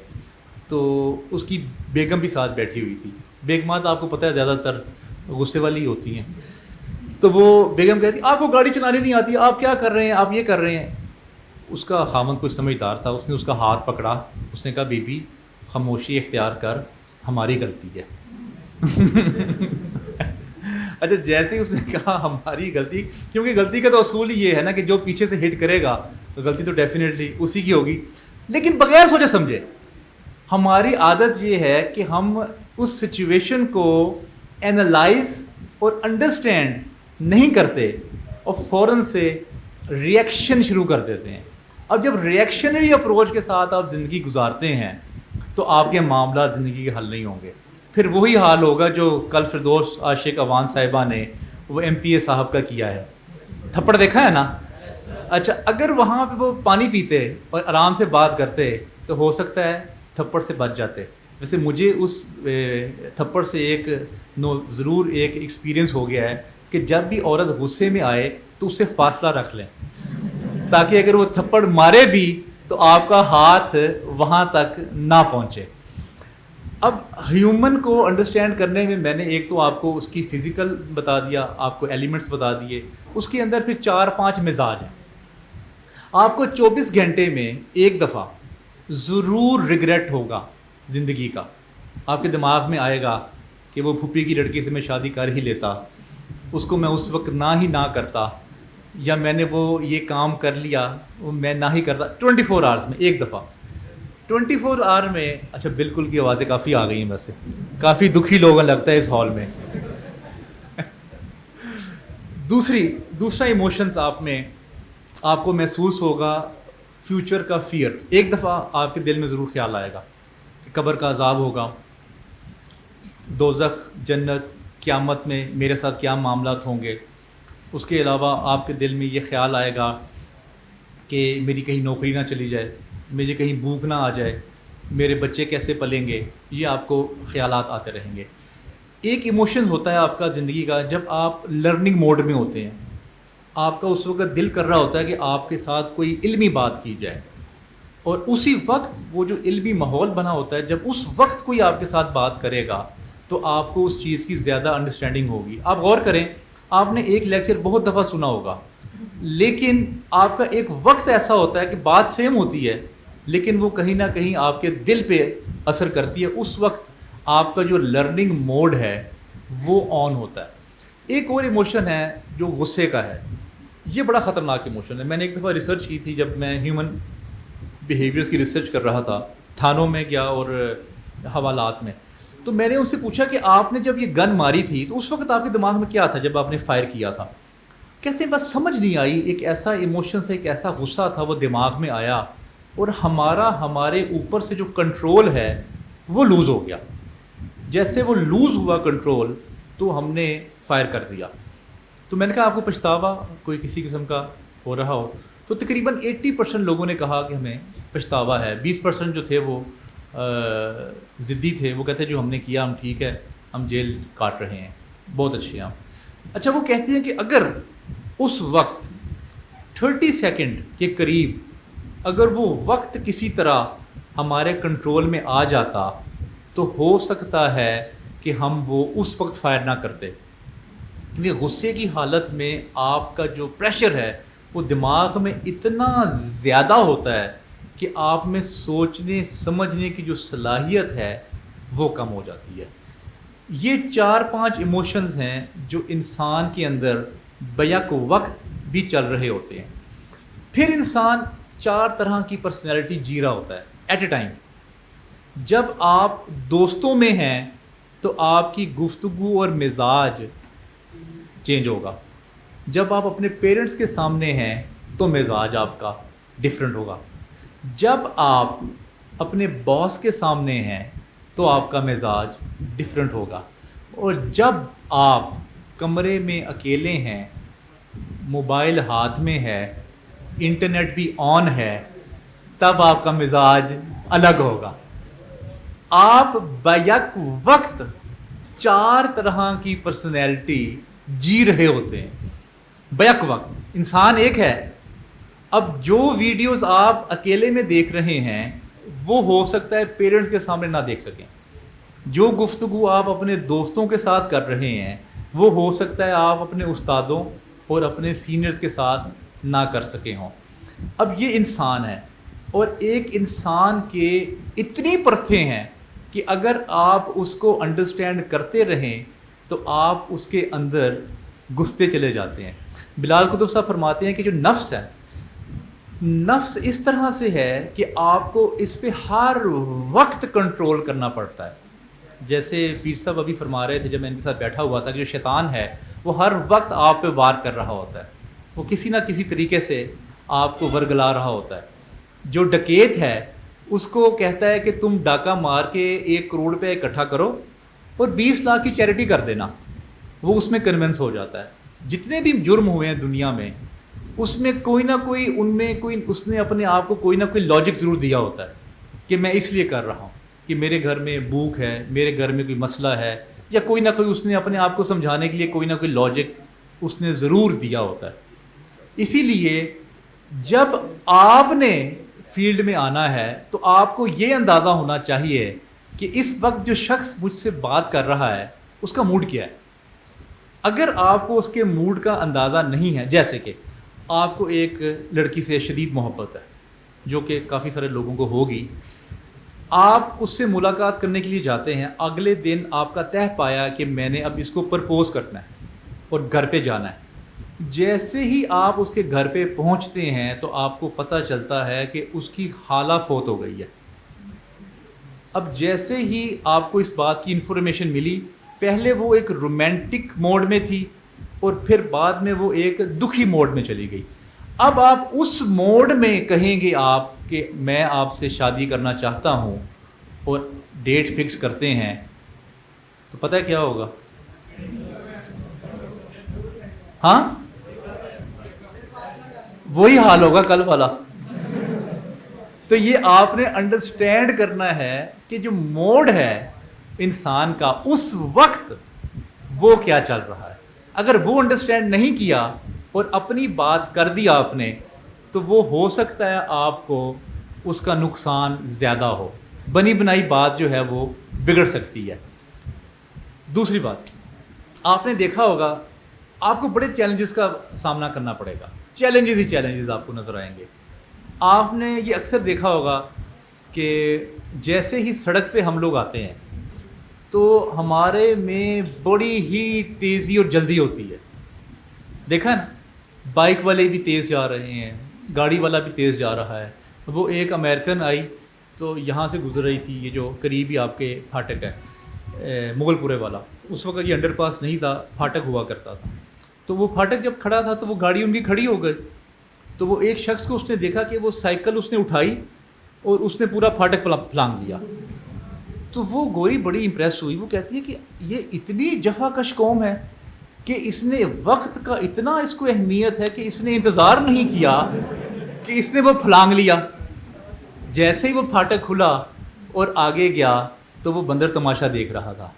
تو اس کی بیگم بھی ساتھ بیٹھی ہوئی تھی. بیگمات آپ کو پتہ ہے زیادہ تر غصے والی ہوتی ہیں. تو وہ بیگم کہتی آپ کو گاڑی چلانی نہیں آتی, آپ کیا کر رہے ہیں, آپ یہ کر رہے ہیں. اس کا خامند کچھ سمجھدار تھا, اس نے اس کا ہاتھ پکڑا, اس نے کہا بی بی خاموشی اختیار کر, ہماری غلطی ہے. اچھا جیسے ہی اس نے کہا ہماری غلطی, کیونکہ غلطی کا تو اصول ہی یہ ہے نا کہ جو پیچھے سے ہٹ کرے گا غلطی تو ڈیفینیٹلی اسی کی ہوگی, لیکن بغیر سوچے سمجھے. ہماری عادت یہ ہے کہ ہم اس سچویشن کو اینالائز اور انڈرسٹینڈ نہیں کرتے اور فوراً سے ریئیکشن شروع کر دیتے ہیں. اب جب ریئیکشنری اپروچ کے ساتھ آپ زندگی گزارتے ہیں تو آپ کے معاملات زندگی کے حل نہیں ہوں گے. پھر وہی حال ہوگا جو کل فردوس عاشق اوان صاحبہ نے وہ ایم پی اے صاحب کا کیا ہے. تھپڑ دیکھا ہے نا؟ اچھا اگر وہاں پہ وہ پانی پیتے اور آرام سے بات کرتے تو ہو سکتا ہے تھپڑ سے بچ جاتے. ویسے مجھے اس تھپڑ سے ضرور ایک ایکسپیرینس ہو گیا ہے کہ جب بھی عورت غصے میں آئے تو اس سے فاصلہ رکھ لیں، تاکہ اگر وہ تھپڑ مارے بھی تو آپ کا ہاتھ وہاں تک نہ پہنچے۔ اب ہیومن کو انڈرسٹینڈ کرنے میں نے ایک تو آپ کو اس کی فزیکل بتا دیا، آپ کو ایلیمنٹس بتا دیے، اس کے اندر پھر 4-5 مزاج ہیں۔ آپ کو 24 گھنٹے میں ایک دفعہ ضرور ریگریٹ ہوگا زندگی کا، آپ کے دماغ میں آئے گا کہ وہ پھوپھی کی لڑکی سے میں شادی کر ہی لیتا، اس کو میں اس وقت نہ کرتا، یا میں نے وہ یہ کام کر لیا وہ میں نہ ہی کرتا۔ 24 آورس میں ایک دفعہ، 24 آور میں۔ اچھا بالکل کی آوازیں کافی آ گئی ہیں، ویسے کافی دکھی لوگوں لگتا ہے اس ہال میں۔ دوسرا ایموشنز آپ کو محسوس ہوگا فیوچر کا فیئر۔ ایک دفعہ آپ کے دل میں ضرور خیال آئے گا کہ قبر کا عذاب ہوگا، دوزخ، جنت، قیامت میں میرے ساتھ کیا معاملات ہوں گے۔ اس کے علاوہ آپ کے دل میں یہ خیال آئے گا کہ میری کہیں نوکری نہ چلی جائے، مجھے کہیں بھوک نہ آ جائے، میرے بچے کیسے پلیں گے، یہ آپ کو خیالات آتے رہیں گے۔ ایک ایموشن ہوتا ہے آپ کا زندگی کا، جب آپ لرننگ موڈ میں ہوتے ہیں، آپ کا اس وقت دل کر رہا ہوتا ہے کہ آپ کے ساتھ کوئی علمی بات کی جائے، اور اسی وقت وہ جو علمی ماحول بنا ہوتا ہے، جب اس وقت کوئی آپ کے ساتھ بات کرے گا تو آپ کو اس چیز کی زیادہ انڈرسٹینڈنگ ہوگی۔ آپ غور کریں، آپ نے ایک لیکچر بہت دفعہ سنا ہوگا، لیکن آپ کا ایک وقت ایسا ہوتا ہے کہ بات سیم ہوتی ہے لیکن وہ کہیں نہ کہیں آپ کے دل پہ اثر کرتی ہے، اس وقت آپ کا جو لرننگ موڈ ہے وہ آن ہوتا ہے۔ ایک اور ایموشن ہے جو غصے کا ہے، یہ بڑا خطرناک ایموشن ہے۔ میں نے ایک دفعہ ریسرچ کی تھی، جب میں ہیومن بیہیویئرس کی ریسرچ کر رہا تھا، تھانوں میں گیا اور حوالات میں، تو میں نے ان سے پوچھا کہ آپ نے جب یہ گن ماری تھی تو اس وقت آپ کے دماغ میں کیا تھا جب آپ نے فائر کیا تھا؟ کہتے ہیں بس سمجھ نہیں آئی، ایک ایسا ایموشن سے، ایک ایسا غصہ تھا وہ دماغ میں آیا، اور ہمارے اوپر سے جو کنٹرول ہے وہ لوز ہو گیا۔ جیسے وہ لوز ہوا کنٹرول تو ہم نے فائر کر دیا۔ تو میں نے کہا آپ کو پچھتاوا کوئی کسی قسم کا ہو رہا ہو؟ تو تقریباً 80% لوگوں نے کہا کہ ہمیں پچھتاوا ہے، 20% جو تھے وہ ضدی تھے، وہ کہتے ہیں جو ہم نے کیا ہم ٹھیک ہے، ہم جیل کاٹ رہے ہیں، بہت اچھے ہیں ہم۔ اچھا وہ کہتے ہیں کہ اگر اس وقت 30 سیکنڈ کے قریب اگر وہ وقت کسی طرح ہمارے کنٹرول میں آ جاتا تو ہو سکتا ہے کہ ہم وہ اس وقت فائر نہ کرتے، کیونکہ غصے کی حالت میں آپ کا جو پریشر ہے وہ دماغ میں اتنا زیادہ ہوتا ہے کہ آپ میں سوچنے سمجھنے کی جو صلاحیت ہے وہ کم ہو جاتی ہے۔ یہ 4-5 ایموشنز ہیں جو انسان کے اندر بیک وقت بھی چل رہے ہوتے ہیں۔ پھر انسان 4 طرح کی پرسنالٹی جی رہا ہوتا ہے ایٹ اے ٹائم۔ جب آپ دوستوں میں ہیں تو آپ کی گفتگو اور مزاج چینج ہوگا، جب آپ اپنے پیرنٹس کے سامنے ہیں تو مزاج آپ کا ڈیفرنٹ ہوگا، جب آپ اپنے باس کے سامنے ہیں تو آپ کا مزاج ڈیفرنٹ ہوگا، اور جب آپ کمرے میں اکیلے ہیں، موبائل ہاتھ میں ہے، انٹرنیٹ بھی آن ہے، تب آپ کا مزاج الگ ہوگا۔ آپ بیک وقت 4 طرح کی پرسنالٹی جی رہے ہوتے ہیں بیک وقت۔ انسان ایک ہے، اب جو ویڈیوز آپ اکیلے میں دیکھ رہے ہیں وہ ہو سکتا ہے پیرنٹس کے سامنے نہ دیکھ سکیں، جو گفتگو آپ اپنے دوستوں کے ساتھ کر رہے ہیں وہ ہو سکتا ہے آپ اپنے استادوں اور اپنے سینئرز کے ساتھ نہ کر سکے ہوں۔ اب یہ انسان ہے، اور ایک انسان کے اتنی پرتیں ہیں کہ اگر آپ اس کو انڈرسٹینڈ کرتے رہیں تو آپ اس کے اندر گھستے چلے جاتے ہیں۔ بلال قطب صاحب فرماتے ہیں کہ جو نفس ہے، نفس اس طرح سے ہے کہ آپ کو اس پہ ہر وقت کنٹرول کرنا پڑتا ہے۔ جیسے پیر صاحب ابھی فرما رہے تھے جب میں ان کے ساتھ بیٹھا ہوا تھا کہ جو شیطان ہے وہ ہر وقت آپ پہ وار کر رہا ہوتا ہے، وہ کسی نہ کسی طریقے سے آپ کو ورگلا رہا ہوتا ہے۔ جو ڈکیت ہے اس کو کہتا ہے کہ تم ڈاکہ مار کے 1 کروڑ روپے اکٹھا کرو اور 20 لاکھ کی چیریٹی کر دینا، وہ اس میں کنونس ہو جاتا ہے۔ جتنے بھی جرم ہوئے ہیں دنیا میں، اس میں کوئی نہ کوئی ان میں کوئی اس نے اپنے آپ کو کوئی نہ کوئی لاجک ضرور دیا ہوتا ہے کہ میں اس لیے کر رہا ہوں کہ میرے گھر میں بھوک ہے، میرے گھر میں کوئی مسئلہ ہے، یا کوئی نہ کوئی اس نے اپنے آپ کو سمجھانے کے لیے کوئی نہ کوئی لاجک اس نے ضرور دیا ہوتا ہے. اسی لیے جب آپ نے فیلڈ میں آنا ہے تو آپ کو یہ اندازہ ہونا چاہیے کہ اس وقت جو شخص مجھ سے بات کر رہا ہے اس کا موڈ کیا ہے. اگر آپ کو اس کے موڈ کا اندازہ نہیں ہے، جیسے کہ آپ کو ایک لڑکی سے شدید محبت ہے جو کہ کافی سارے لوگوں کو ہوگی، آپ اس سے ملاقات کرنے کے لیے جاتے ہیں، اگلے دن آپ کا طے پایا کہ میں نے اب اس کو پرپوز کرنا ہے اور گھر پہ جانا ہے. جیسے ہی آپ اس کے گھر پہ پہنچتے ہیں تو آپ کو پتہ چلتا ہے کہ اس کی خالہ فوت ہو گئی ہے. اب جیسے ہی آپ کو اس بات کی انفارمیشن ملی، پہلے وہ ایک رومانٹک موڈ میں تھی اور پھر بعد میں وہ ایک دکھی موڈ میں چلی گئی. اب آپ اس موڈ میں کہیں گے آپ کہ میں آپ سے شادی کرنا چاہتا ہوں اور ڈیٹ فکس کرتے ہیں، تو پتہ ہے کیا ہوگا؟ ہاں، وہی حال ہوگا کل والا. تو یہ آپ نے انڈرسٹینڈ کرنا ہے کہ جو موڈ ہے انسان کا اس وقت وہ کیا چل رہا ہے. اگر وہ انڈرسٹینڈ نہیں کیا اور اپنی بات کر دی آپ نے تو وہ ہو سکتا ہے آپ کو اس کا نقصان زیادہ ہو، بنی بنائی بات جو ہے وہ بگڑ سکتی ہے. دوسری بات، آپ نے دیکھا ہوگا آپ کو بڑے چیلنجز کا سامنا کرنا پڑے گا، چیلنجز ہی چیلنجز آپ کو نظر آئیں گے. آپ نے یہ اکثر دیکھا ہوگا کہ جیسے ہی سڑک پہ ہم لوگ آتے ہیں تو ہمارے میں بڑی ہی تیزی اور جلدی ہوتی ہے. دیکھا نا، بائک والے بھی تیز جا رہے ہیں، گاڑی والا بھی تیز جا رہا ہے. وہ ایک امریکن آئی تو یہاں سے گزر رہی تھی، یہ جو قریب ہی آپ کے پھاٹک ہے مغل پورے والا، اس وقت یہ انڈر پاس نہیں تھا، پھاٹک ہوا کرتا تھا. تو وہ پھاٹک جب کھڑا تھا تو وہ گاڑی ان کی کھڑی ہو گئی. تو وہ ایک شخص کو اس نے دیکھا کہ وہ سائیکل اس نے اٹھائی اور اس نے پورا پھاٹک پھلانگ دیا. تو وہ گوری بڑی امپریس ہوئی، وہ کہتی ہے کہ یہ اتنی جفا کش قوم ہے کہ اس نے وقت کا اتنا اس کو اہمیت ہے کہ اس نے انتظار نہیں کیا کہ اس نے وہ پھلانگ لیا. جیسے ہی وہ پھاٹک کھلا اور آگے گیا تو وہ بندر تماشا دیکھ رہا تھا.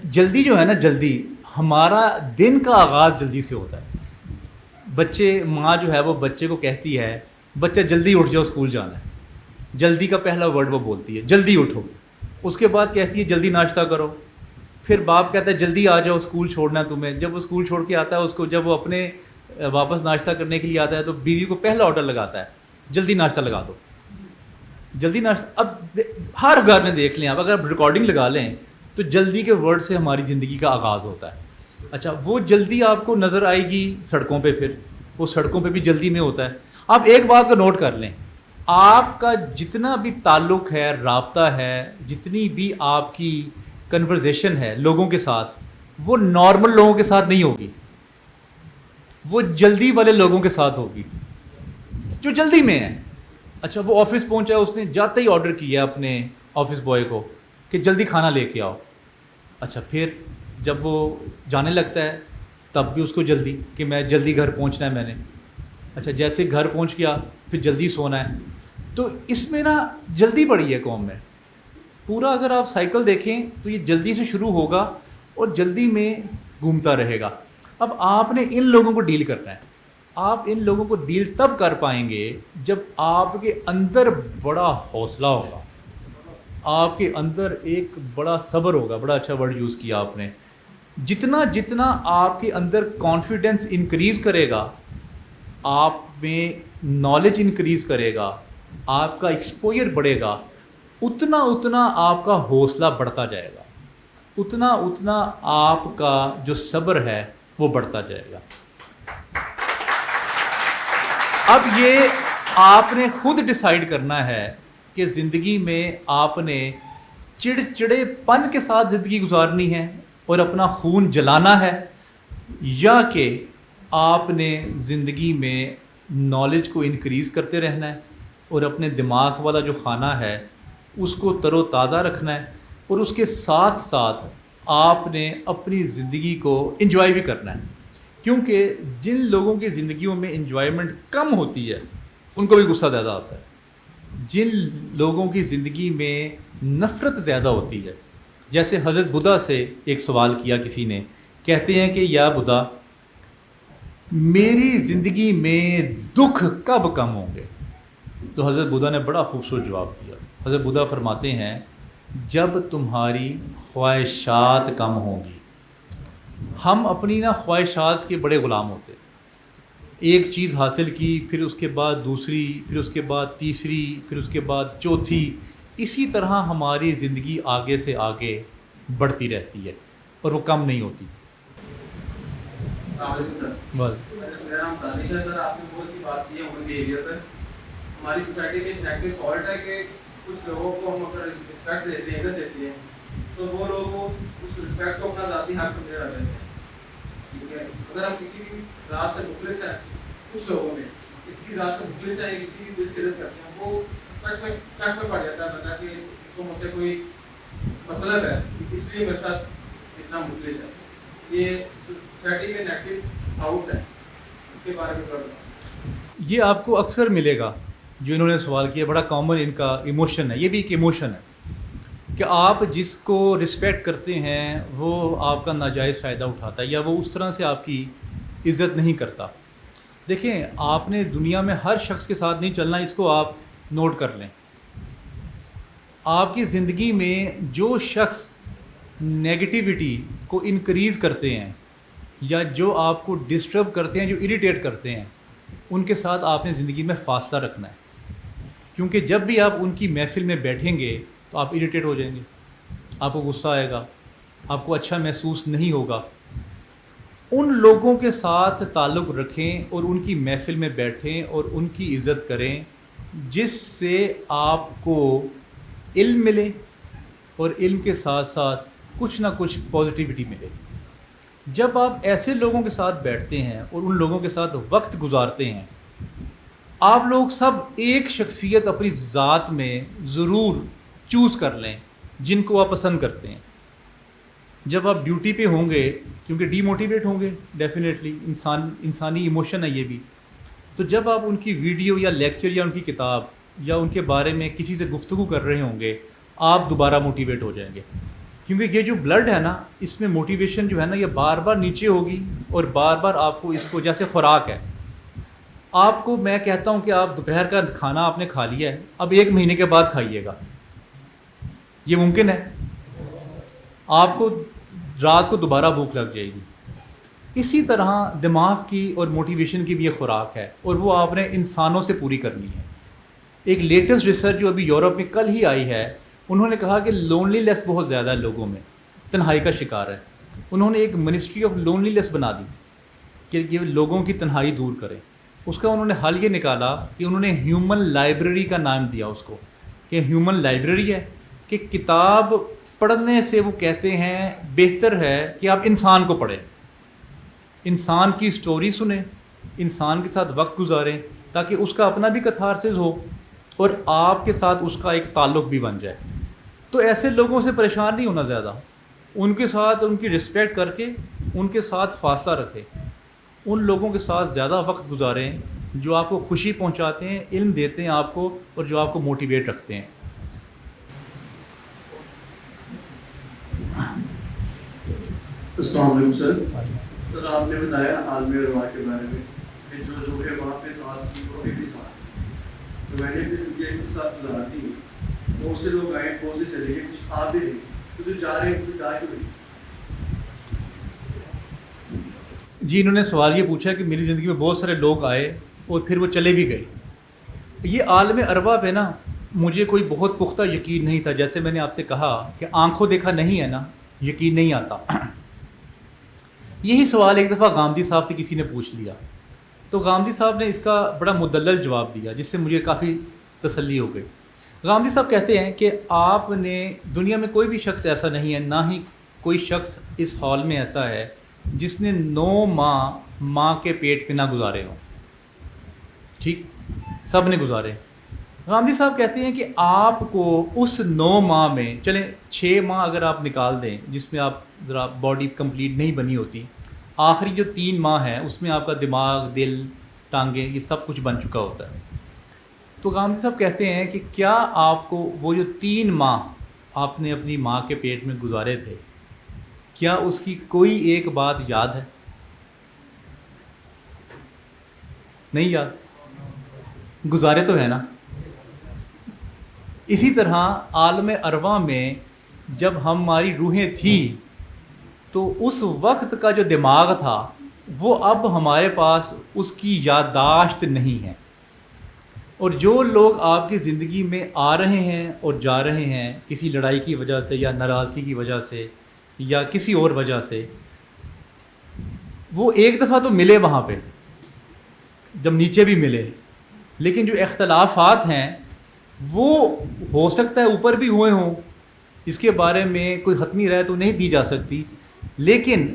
جلدی جو ہے نا، جلدی، ہمارا دن کا آغاز جلدی سے ہوتا ہے. بچے، ماں جو ہے وہ بچے کو کہتی ہے بچہ جلدی اٹھ جاؤ اسکول جانا ہے. جلدی کا پہلا ورڈ وہ بولتی ہے، جلدی اٹھو. اس کے بعد کہتی ہے جلدی ناشتہ کرو. پھر باپ کہتا ہے جلدی آ جاؤ اسکول چھوڑنا ہے تمہیں. جب وہ اسکول چھوڑ کے آتا ہے، اس کو جب وہ اپنے واپس ناشتہ کرنے کے لیے آتا ہے تو بیوی کو پہلا آرڈر لگاتا ہے جلدی ناشتہ لگا دو، جلدی ناشتہ. اب ہر گھر میں دیکھ لیں آپ، اگر آپ ریکارڈنگ لگا لیں تو جلدی کے ورڈ سے ہماری زندگی کا آغاز ہوتا ہے. اچھا، وہ جلدی آپ کو نظر آئے گی سڑکوں پہ، پھر وہ سڑکوں پہ بھی جلدی میں ہوتا ہے. آپ ایک بات کو نوٹ کر لیں، آپ کا جتنا بھی تعلق ہے، رابطہ ہے، جتنی بھی آپ کی کنورزیشن ہے لوگوں کے ساتھ، وہ نارمل لوگوں کے ساتھ نہیں ہوگی، وہ جلدی والے لوگوں کے ساتھ ہوگی جو جلدی میں ہیں. اچھا، وہ آفس پہنچا ہے، اس نے جاتے ہی آرڈر کیا اپنے آفس بوائے کو کہ جلدی کھانا لے کے آؤ. اچھا، پھر جب وہ جانے لگتا ہے تب بھی اس کو جلدی کہ میں جلدی گھر پہنچنا ہے میں نے. اچھا، جیسے گھر پہنچ گیا پھر جلدی سونا ہے. تو اس میں نا جلدی بڑی ہے قوم میں. پورا اگر آپ سائیکل دیکھیں تو یہ جلدی سے شروع ہوگا اور جلدی میں گھومتا رہے گا. اب آپ نے ان لوگوں کو ڈیل کرنا ہے. آپ ان لوگوں کو ڈیل تب کر پائیں گے جب آپ کے اندر بڑا حوصلہ ہوگا، آپ کے اندر ایک بڑا صبر ہوگا. بڑا اچھا ورڈ یوز کیا آپ نے. جتنا جتنا آپ کے اندر کانفیڈنس انکریز کرے گا، آپ میں نالج انکریز کرے گا، آپ کا ایکسپوئر بڑھے گا، اتنا اتنا آپ کا حوصلہ بڑھتا جائے گا، اتنا اتنا آپ کا جو صبر ہے وہ بڑھتا جائے گا. اب یہ آپ نے خود ڈیسائیڈ کرنا ہے کہ زندگی میں آپ نے چڑچڑے پن کے ساتھ زندگی گزارنی ہے اور اپنا خون جلانا ہے، یا کہ آپ نے زندگی میں نالج کو انکریز کرتے رہنا ہے اور اپنے دماغ والا جو خانہ ہے اس کو تر و تازہ رکھنا ہے، اور اس کے ساتھ ساتھ آپ نے اپنی زندگی کو انجوائے بھی کرنا ہے. کیونکہ جن لوگوں کی زندگیوں میں انجوائمنٹ کم ہوتی ہے ان کو بھی غصہ زیادہ آتا ہے. جن لوگوں کی زندگی میں نفرت زیادہ ہوتی ہے، جیسے حضرت بدھا سے ایک سوال کیا کسی نے کہتے ہیں کہ یا بدا میری زندگی میں دکھ کب کم ہوں گے؟ تو حضرت بدھا نے بڑا خوبصورت جواب دیا. حضرت بدھا فرماتے ہیں جب تمہاری خواہشات کم ہوں گی. ہم اپنی خواہشات کے بڑے غلام ہوتے. ایک چیز حاصل کی، پھر اس کے بعد دوسری، پھر اس کے بعد تیسری، پھر اس کے بعد چوتھی. اسی طرح ہماری زندگی آگے سے آگے بڑھتی رہتی ہے اور وہ کم نہیں ہوتی. میرا نام دانش ہے سر. آپ نے بہت سی بات کی ہے ہیومن بیہیویئر پر. ہماری سوسائٹی میں ایک نیگیٹو فالٹ ہے کہ کچھ لوگوں کو ہم اگر رسپیکٹ دیتے ہیں، عزت دیتے ہیں، تو وہ لوگ اس رسپیکٹ کو اپنا ذاتی حق سمجھنے لگ جاتے ہیں. ٹھیک ہے، اگر ہم کسی بھی ذات سے مخلص ہیں، کچھ لوگوں میں کسی کی ذات سے مخلص ہیں، کسی کی دل سے عزت کرتے ہیں، وہ رسپیکٹ میں شک میں پڑ جاتا ہے بندہ کہ اس کو مجھ سے کوئی مطلب ہے، اس لیے میرے ساتھ اتنا مخلص ہے. یہ سوسائٹی کے نیگیٹو ہاؤس ہے، اس کے بارے میں تھوڑا بتائیں. یہ آپ کو اکثر ملے گا جو انہوں نے سوال کیا. بڑا کامن ان کا ایموشن ہے. یہ بھی ایک ایموشن ہے کہ آپ جس کو رسپیکٹ کرتے ہیں وہ آپ کا ناجائز فائدہ اٹھاتا ہے یا وہ اس طرح سے آپ کی عزت نہیں کرتا. دیکھیں، آپ نے دنیا میں ہر شخص کے ساتھ نہیں چلنا، اس کو آپ نوٹ کر لیں. آپ کی زندگی میں جو شخص نیگیٹیوٹی کو انکریز کرتے ہیں یا جو آپ کو ڈسٹرب کرتے ہیں، جو اریٹیٹ کرتے ہیں، ان کے ساتھ آپ نے زندگی میں فاصلہ رکھنا ہے. کیونکہ جب بھی آپ ان کی محفل میں بیٹھیں گے تو آپ اریٹیٹ ہو جائیں گے، آپ کو غصہ آئے گا، آپ کو اچھا محسوس نہیں ہوگا. ان لوگوں کے ساتھ تعلق رکھیں اور ان کی محفل میں بیٹھیں اور ان کی عزت کریں جس سے آپ کو علم ملے اور علم کے ساتھ ساتھ کچھ نہ کچھ پازیٹیوٹی ملے. جب آپ ایسے لوگوں کے ساتھ بیٹھتے ہیں اور ان لوگوں کے ساتھ وقت گزارتے ہیں، آپ لوگ سب ایک شخصیت اپنی ذات میں ضرور چوز کر لیں جن کو آپ پسند کرتے ہیں. جب آپ ڈیوٹی پہ ہوں گے، کیونکہ ڈی موٹیویٹ ہوں گے ڈیفینیٹلی، انسانی ایموشن ہے یہ بھی، تو جب آپ ان کی ویڈیو یا لیکچر یا ان کی کتاب یا ان کے بارے میں کسی سے گفتگو کر رہے ہوں گے، آپ دوبارہ موٹیویٹ ہو جائیں گے. کیونکہ یہ جو بلڈ ہے نا، اس میں موٹیویشن جو ہے نا یہ بار بار نیچے ہوگی اور بار بار آپ کو اس کو جیسے خوراک ہے. آپ کو میں کہتا ہوں کہ آپ دوپہر کا کھانا آپ نے کھا لیا ہے، اب 1 مہینے کے بعد کھائیے گا. یہ ممکن ہے؟ آپ کو رات کو دوبارہ بھوک لگ جائے گی. اسی طرح دماغ کی اور موٹیویشن کی بھی یہ خوراک ہے اور وہ آپ نے انسانوں سے پوری کرنی ہے. ایک لیٹسٹ ریسرچ جو ابھی یورپ میں کل ہی آئی ہے، انہوں نے کہا کہ لونلی لیس بہت زیادہ ہے لوگوں میں، تنہائی کا شکار ہے. انہوں نے ایک منسٹری آف لونلی لیس بنا دی کہ یہ لوگوں کی تنہائی دور کریں. اس کا انہوں نے حل یہ نکالا کہ انہوں نے ہیومن لائبریری کا نام دیا اس کو، کہ ہیومن لائبریری ہے کہ کتاب پڑھنے سے وہ کہتے ہیں بہتر ہے کہ آپ انسان کو پڑھیں، انسان کی سٹوری سنیں، انسان کے ساتھ وقت گزاریں تاکہ اس کا اپنا بھی کتھارسس ہو اور آپ کے ساتھ اس کا ایک تعلق بھی بن جائے. تو ایسے لوگوں سے پریشان نہیں ہونا زیادہ، ان کے ساتھ ان کی رسپیکٹ کر کے ان کے ساتھ فاصلہ رکھیں. ان لوگوں کے ساتھ زیادہ وقت گزاریں جو آپ کو خوشی پہنچاتے ہیں، علم دیتے ہیں آپ کو اور جو آپ کو موٹیویٹ رکھتے ہیں. السلام علیکم سر. سر آپ نے بتایا عالم ارواح کے بارے میں کہ جو روح باپ کے ساتھ تھی وہ ابھی بھی ساتھ، تو میں نے بھی زندگی کے ساتھ گزارتی ہوں. بہت سے لوگ آئے، بہت سے چلے گئے، کچھ آ بھی نہیں، تو جو جا رہے ہیں تو جا کیوں نہیں؟ جی، انہوں نے سوال یہ پوچھا کہ میری زندگی میں بہت سارے لوگ آئے اور پھر وہ چلے بھی گئے. یہ عالم ارواح پہ نا مجھے کوئی بہت پختہ یقین نہیں تھا. جیسے میں نے آپ سے کہا کہ آنکھوں دیکھا نہیں ہے نا، یقین نہیں آتا. یہی سوال ایک دفعہ غامدی صاحب سے کسی نے پوچھ لیا، تو غامدی صاحب نے اس کا بڑا مدلل جواب دیا جس سے مجھے کافی تسلی ہو گئی. غامدی صاحب کہتے ہیں کہ آپ نے دنیا میں کوئی بھی شخص ایسا نہیں ہے، نہ ہی کوئی شخص اس ہال میں ایسا ہے جس نے 9 ماہ ماں کے پیٹ پہ نہ گزارے ہوں. ٹھیک، سب نے گزارے. غامدی صاحب کہتے ہیں کہ آپ کو اس 9 ماہ میں، چلیں 6 ماہ اگر آپ نکال دیں جس میں آپ ذرا باڈی کمپلیٹ نہیں بنی ہوتی، آخری جو 3 ماہ ہے اس میں آپ کا دماغ، دل، ٹانگیں، یہ سب کچھ بن چکا ہوتا ہے. تو غامدی صاحب کہتے ہیں کہ کیا آپ کو وہ جو 3 ماہ آپ نے اپنی ماں کے پیٹ میں گزارے تھے، کیا اس کی کوئی ایک بات یاد ہے؟ نہیں یاد، گزارے تو ہے نا. اسی طرح عالم ارواح میں جب ہماری روحیں تھیں تو اس وقت کا جو دماغ تھا وہ اب ہمارے پاس اس کی یادداشت نہیں ہے. اور جو لوگ آپ کی زندگی میں آ رہے ہیں اور جا رہے ہیں کسی لڑائی کی وجہ سے یا ناراضگی کی وجہ سے یا کسی اور وجہ سے، وہ ایک دفعہ تو ملے وہاں پہ جب نیچے بھی ملے، لیکن جو اختلافات ہیں وہ ہو سکتا ہے اوپر بھی ہوئے ہوں، اس کے بارے میں کوئی حتمی رائے تو نہیں دی جا سکتی، لیکن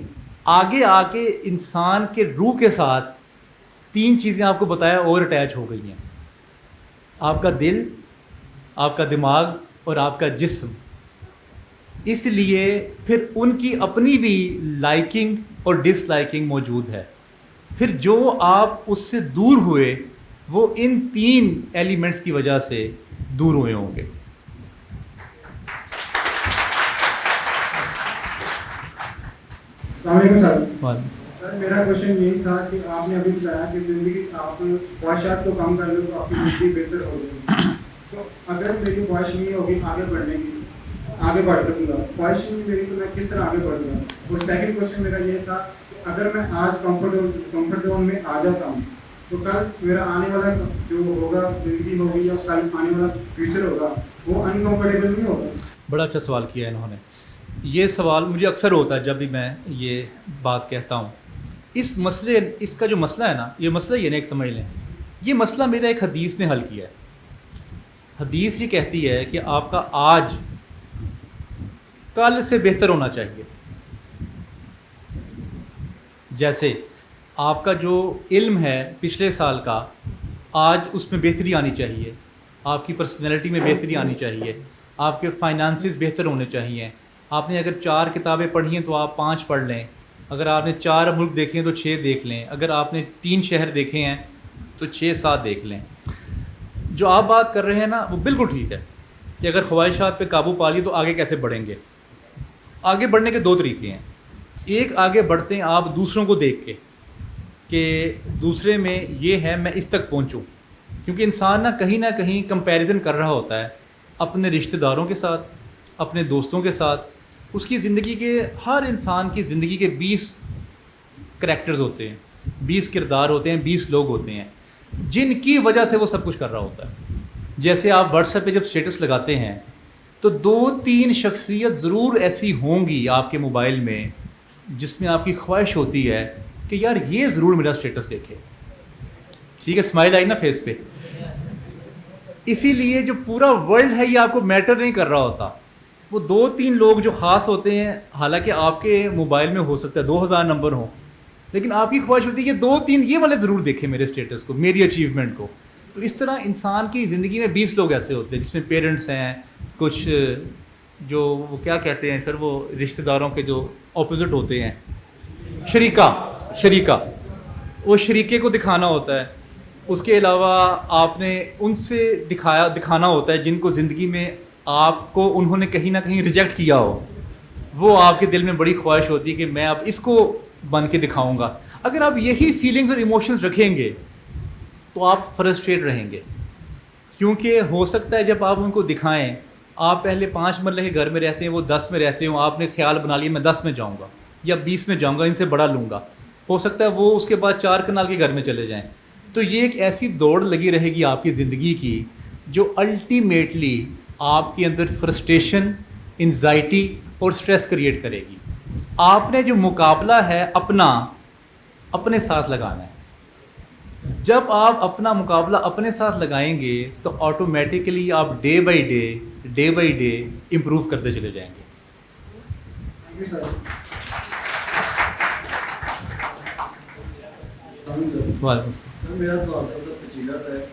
آگے آ کے انسان کے روح کے ساتھ 3 چیزیں آپ کو بتایا اور اٹیچ ہو گئی ہیں: آپ کا دل، آپ کا دماغ اور آپ کا جسم. اس لیے پھر ان کی اپنی بھی لائکنگ اور ڈس لائکنگ موجود ہے. پھر جو آپ اس سے دور ہوئے وہ ان 3 ایلیمنٹس کی وجہ سے دور ہوئے ہوں گے. السلام علیکم سر. وعلیکم سر میرا کوشچن یہی تھا کہ آپ نے ابھی بتایا کہ زندگی آپ خواہشات کو کم کر لو تو آپ کی زندگی بہتر ہوگی. تو اگر میری خواہش نہیں ہوگی آگے بڑھنے کی، آگے بڑھ سکوں گا، خواہش نہیں میری تو میں کس طرح آگے بڑھوں گا. اور سیکنڈ کوشچن میرا یہ تھا کہ اگر میں آج کمفرٹ زون میں آ جاتا ہوں تو کل میرا آنے والا جو ہوگا زندگی ہوگی یا کل آنے والا فیوچر ہوگا وہ انکمفرٹیبل نہیں ہوگا. بڑا اچھا سوال کیا انہوں نے. یہ سوال مجھے اکثر ہوتا ہے جب بھی میں یہ بات کہتا ہوں. اس کا جو مسئلہ ہے نا، یہ مسئلہ یہ نا ایک سمجھ لیں، یہ مسئلہ میرا ایک حدیث نے حل کیا ہے. حدیث یہ کہتی ہے کہ آپ کا آج کل سے بہتر ہونا چاہیے. جیسے آپ کا جو علم ہے پچھلے سال کا، آج اس میں بہتری آنی چاہیے، آپ کی پرسنالٹی میں بہتری آنی چاہیے، آپ کے فائنانسز بہتر ہونے چاہیے. آپ نے اگر 4 کتابیں پڑھی ہیں تو آپ 5 پڑھ لیں، اگر آپ نے 4 ملک دیکھے ہیں تو 6 دیکھ لیں، اگر آپ نے 3 شہر دیکھے ہیں تو 6-7 دیکھ لیں. جو آپ بات کر رہے ہیں نا وہ بالکل ٹھیک ہے کہ اگر خواہشات پہ قابو پا لی تو آگے کیسے بڑھیں گے. آگے بڑھنے کے 2 طریقے ہیں. ایک آگے بڑھتے ہیں آپ دوسروں کو دیکھ کے کہ دوسرے میں یہ ہے میں اس تک پہنچوں، کیونکہ انسان نہ کہیں کمپیریزن کر رہا ہوتا ہے اپنے رشتہ داروں کے ساتھ، اپنے دوستوں کے ساتھ. اس کی زندگی کے، ہر انسان کی زندگی کے 20 کریکٹرز ہوتے ہیں، 20 کردار ہوتے ہیں، 20 لوگ ہوتے ہیں جن کی وجہ سے وہ سب کچھ کر رہا ہوتا ہے. جیسے آپ واٹس ایپ پہ جب سٹیٹس لگاتے ہیں تو 2-3 شخصیت ضرور ایسی ہوں گی آپ کے موبائل میں جس میں آپ کی خواہش ہوتی ہے کہ یار یہ ضرور میرا سٹیٹس دیکھے. ٹھیک ہے، اسمائل آئی نا فیس پہ. اسی لیے جو پورا ورلڈ ہے یہ آپ کو میٹر نہیں کر رہا ہوتا. وہ 2-3 لوگ جو خاص ہوتے ہیں، حالانکہ آپ کے موبائل میں ہو سکتا ہے 2000 نمبر ہوں، لیکن آپ کی خواہش ہوتی ہے کہ 2-3 یہ والے ضرور دیکھیں میرے سٹیٹس کو، میری اچیومنٹ کو. تو اس طرح انسان کی زندگی میں 20 لوگ ایسے ہوتے ہیں جس میں پیرنٹس ہیں، کچھ جو وہ کیا کہتے ہیں سر، وہ رشتہ داروں کے جو اپوزٹ ہوتے ہیں، شریکہ، وہ شریکے کو دکھانا ہوتا ہے. اس کے علاوہ آپ نے ان سے دکھانا ہوتا ہے جن کو زندگی میں آپ کو انہوں نے کہیں نہ کہیں ریجیکٹ کیا ہو. وہ آپ کے دل میں بڑی خواہش ہوتی ہے کہ میں اب اس کو بن کے دکھاؤں گا. اگر آپ یہی فیلنگز اور ایموشنز رکھیں گے تو آپ فرسٹریٹ رہیں گے، کیونکہ ہو سکتا ہے جب آپ ان کو دکھائیں، آپ پہلے 5 مرلے کے گھر میں رہتے ہیں، وہ 10 میں رہتے ہوں، آپ نے خیال بنا لیا میں 10 میں جاؤں گا یا 20 میں جاؤں گا، ان سے بڑا لوں گا. ہو سکتا ہے وہ اس کے بعد 4 کنال کے گھر میں چلے جائیں. تو یہ ایک ایسی دوڑ لگی رہے گی آپ کی زندگی کی جو الٹیمیٹلی آپ کے اندر فرسٹریشن، انزائٹی اور سٹریس کریٹ کرے گی. آپ نے جو مقابلہ ہے اپنے ساتھ لگانا ہے. جب آپ اپنا مقابلہ اپنے ساتھ لگائیں گے تو آٹومیٹیکلی آپ ڈے بائی ڈے امپروو کرتے چلے جائیں گے. وعلیکم السلام. سر میرا سوال تھا سر پیچیدہ سا ہے.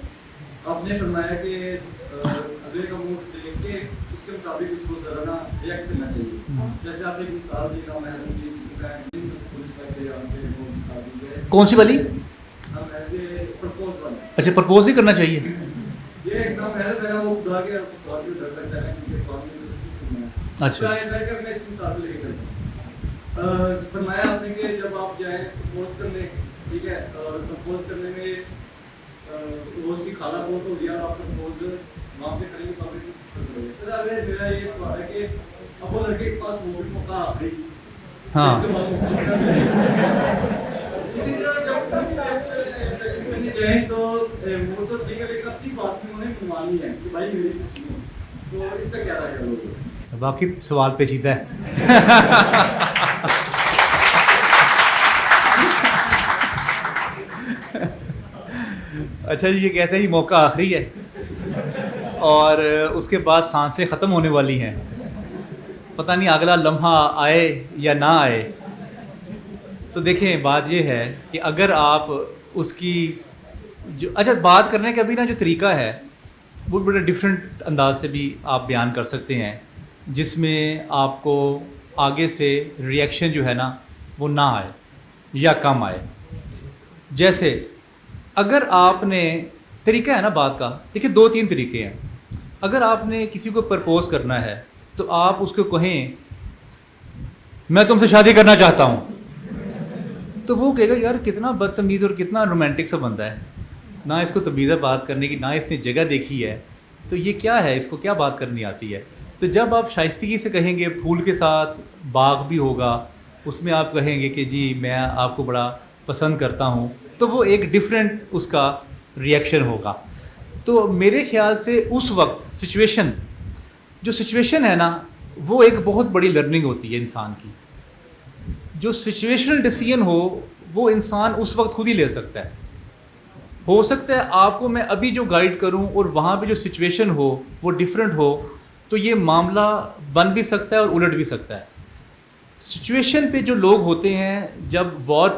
آپ نے فرمایا کہ اگلے کا موڈ دیکھ کے اس کے مطابق اس کو ذرا نا ریئیکٹ کرنا چاہیے. جیسے آپ نے ایک مثال دی نا محرم کی جس میں پولیس لگ کے آپ کے وہ مثال دی ہے. کون سی والی؟ پرپوز والا. اچھا، پرپوز ہی کرنا چاہیے. یہ ایک دم محرم ہے نا، وہ خدا کے واضح ڈر لگتا ہے کیونکہ قانون میں اس کی سننا ہے. اچھا، میں اس مثال کو لے کے چلتا ہوں. فرمایا آپ نے کہ جب آپ جائیں کمپوز کرنے، ٹھیک ہے، اور کمپوز کرنے میں وہ اس کی خالہ بہت ہو گیا اور آپ کمپوز وہاں پہ کریں گے تو آپ اس کرو گے. سر اگر میرا یہ سوال ہے کہ اب وہ لڑکے کے پاس وہ بھی موقع آخری، ہاں اس کے بعد موقع اسی طرح جب انڈسٹری میں جائیں تو وہ تو ٹھیک ہے لیکن اپنی بات میں انہیں منوانی ہے کہ بھائی میری کسی میں، تو اس کا کیا رائے ہوگا؟ باقی سوال پیچیدہ ہے. اچھا جی، یہ کہتے ہیں یہ موقع آخری ہے اور اس کے بعد سانسیں ختم ہونے والی ہیں، پتہ نہیں اگلا لمحہ آئے یا نہ آئے. تو دیکھیں بات یہ ہے کہ اگر آپ اس کی جو اچھا بات کرنے کا بھی نا جو طریقہ ہے وہ بڑے ڈفرینٹ انداز سے بھی آپ بیان کر سکتے ہیں، جس میں آپ کو آگے سے ریئیکشن جو ہے نا وہ نہ آئے یا کم آئے. جیسے اگر آپ نے طریقہ ہے نا بات کا، دیکھیں 2-3 طریقے ہیں. اگر آپ نے کسی کو پرپوز کرنا ہے تو آپ اس کو کہیں میں تم سے شادی کرنا چاہتا ہوں، تو وہ کہے گا یار کتنا بدتمیز اور کتنا رومانٹک سا بندہ ہے، نہ اس کو تمیز ہے بات کرنے کی، نہ اس نے جگہ دیکھی ہے، تو یہ کیا ہے، اس کو کیا بات کرنی آتی ہے. تو جب آپ شائستگی سے کہیں گے، پھول کے ساتھ باغ بھی ہوگا، اس میں آپ کہیں گے کہ جی میں آپ کو بڑا پسند کرتا ہوں، تو وہ ایک ڈفرینٹ اس کا ریئیکشن ہوگا. تو میرے خیال سے اس وقت سچویشن ہے نا وہ ایک بہت بڑی لرننگ ہوتی ہے انسان کی. جو سچویشنل ڈیسیژن ہو وہ انسان اس وقت خود ہی لے سکتا ہے. ہو سکتا ہے آپ کو میں ابھی جو گائیڈ کروں اور وہاں پہ جو سچویشن ہو وہ ڈفرینٹ ہو، تو یہ معاملہ بن بھی سکتا ہے اور الٹ بھی سکتا ہے. سچویشن پہ جو لوگ ہوتے ہیں جب وار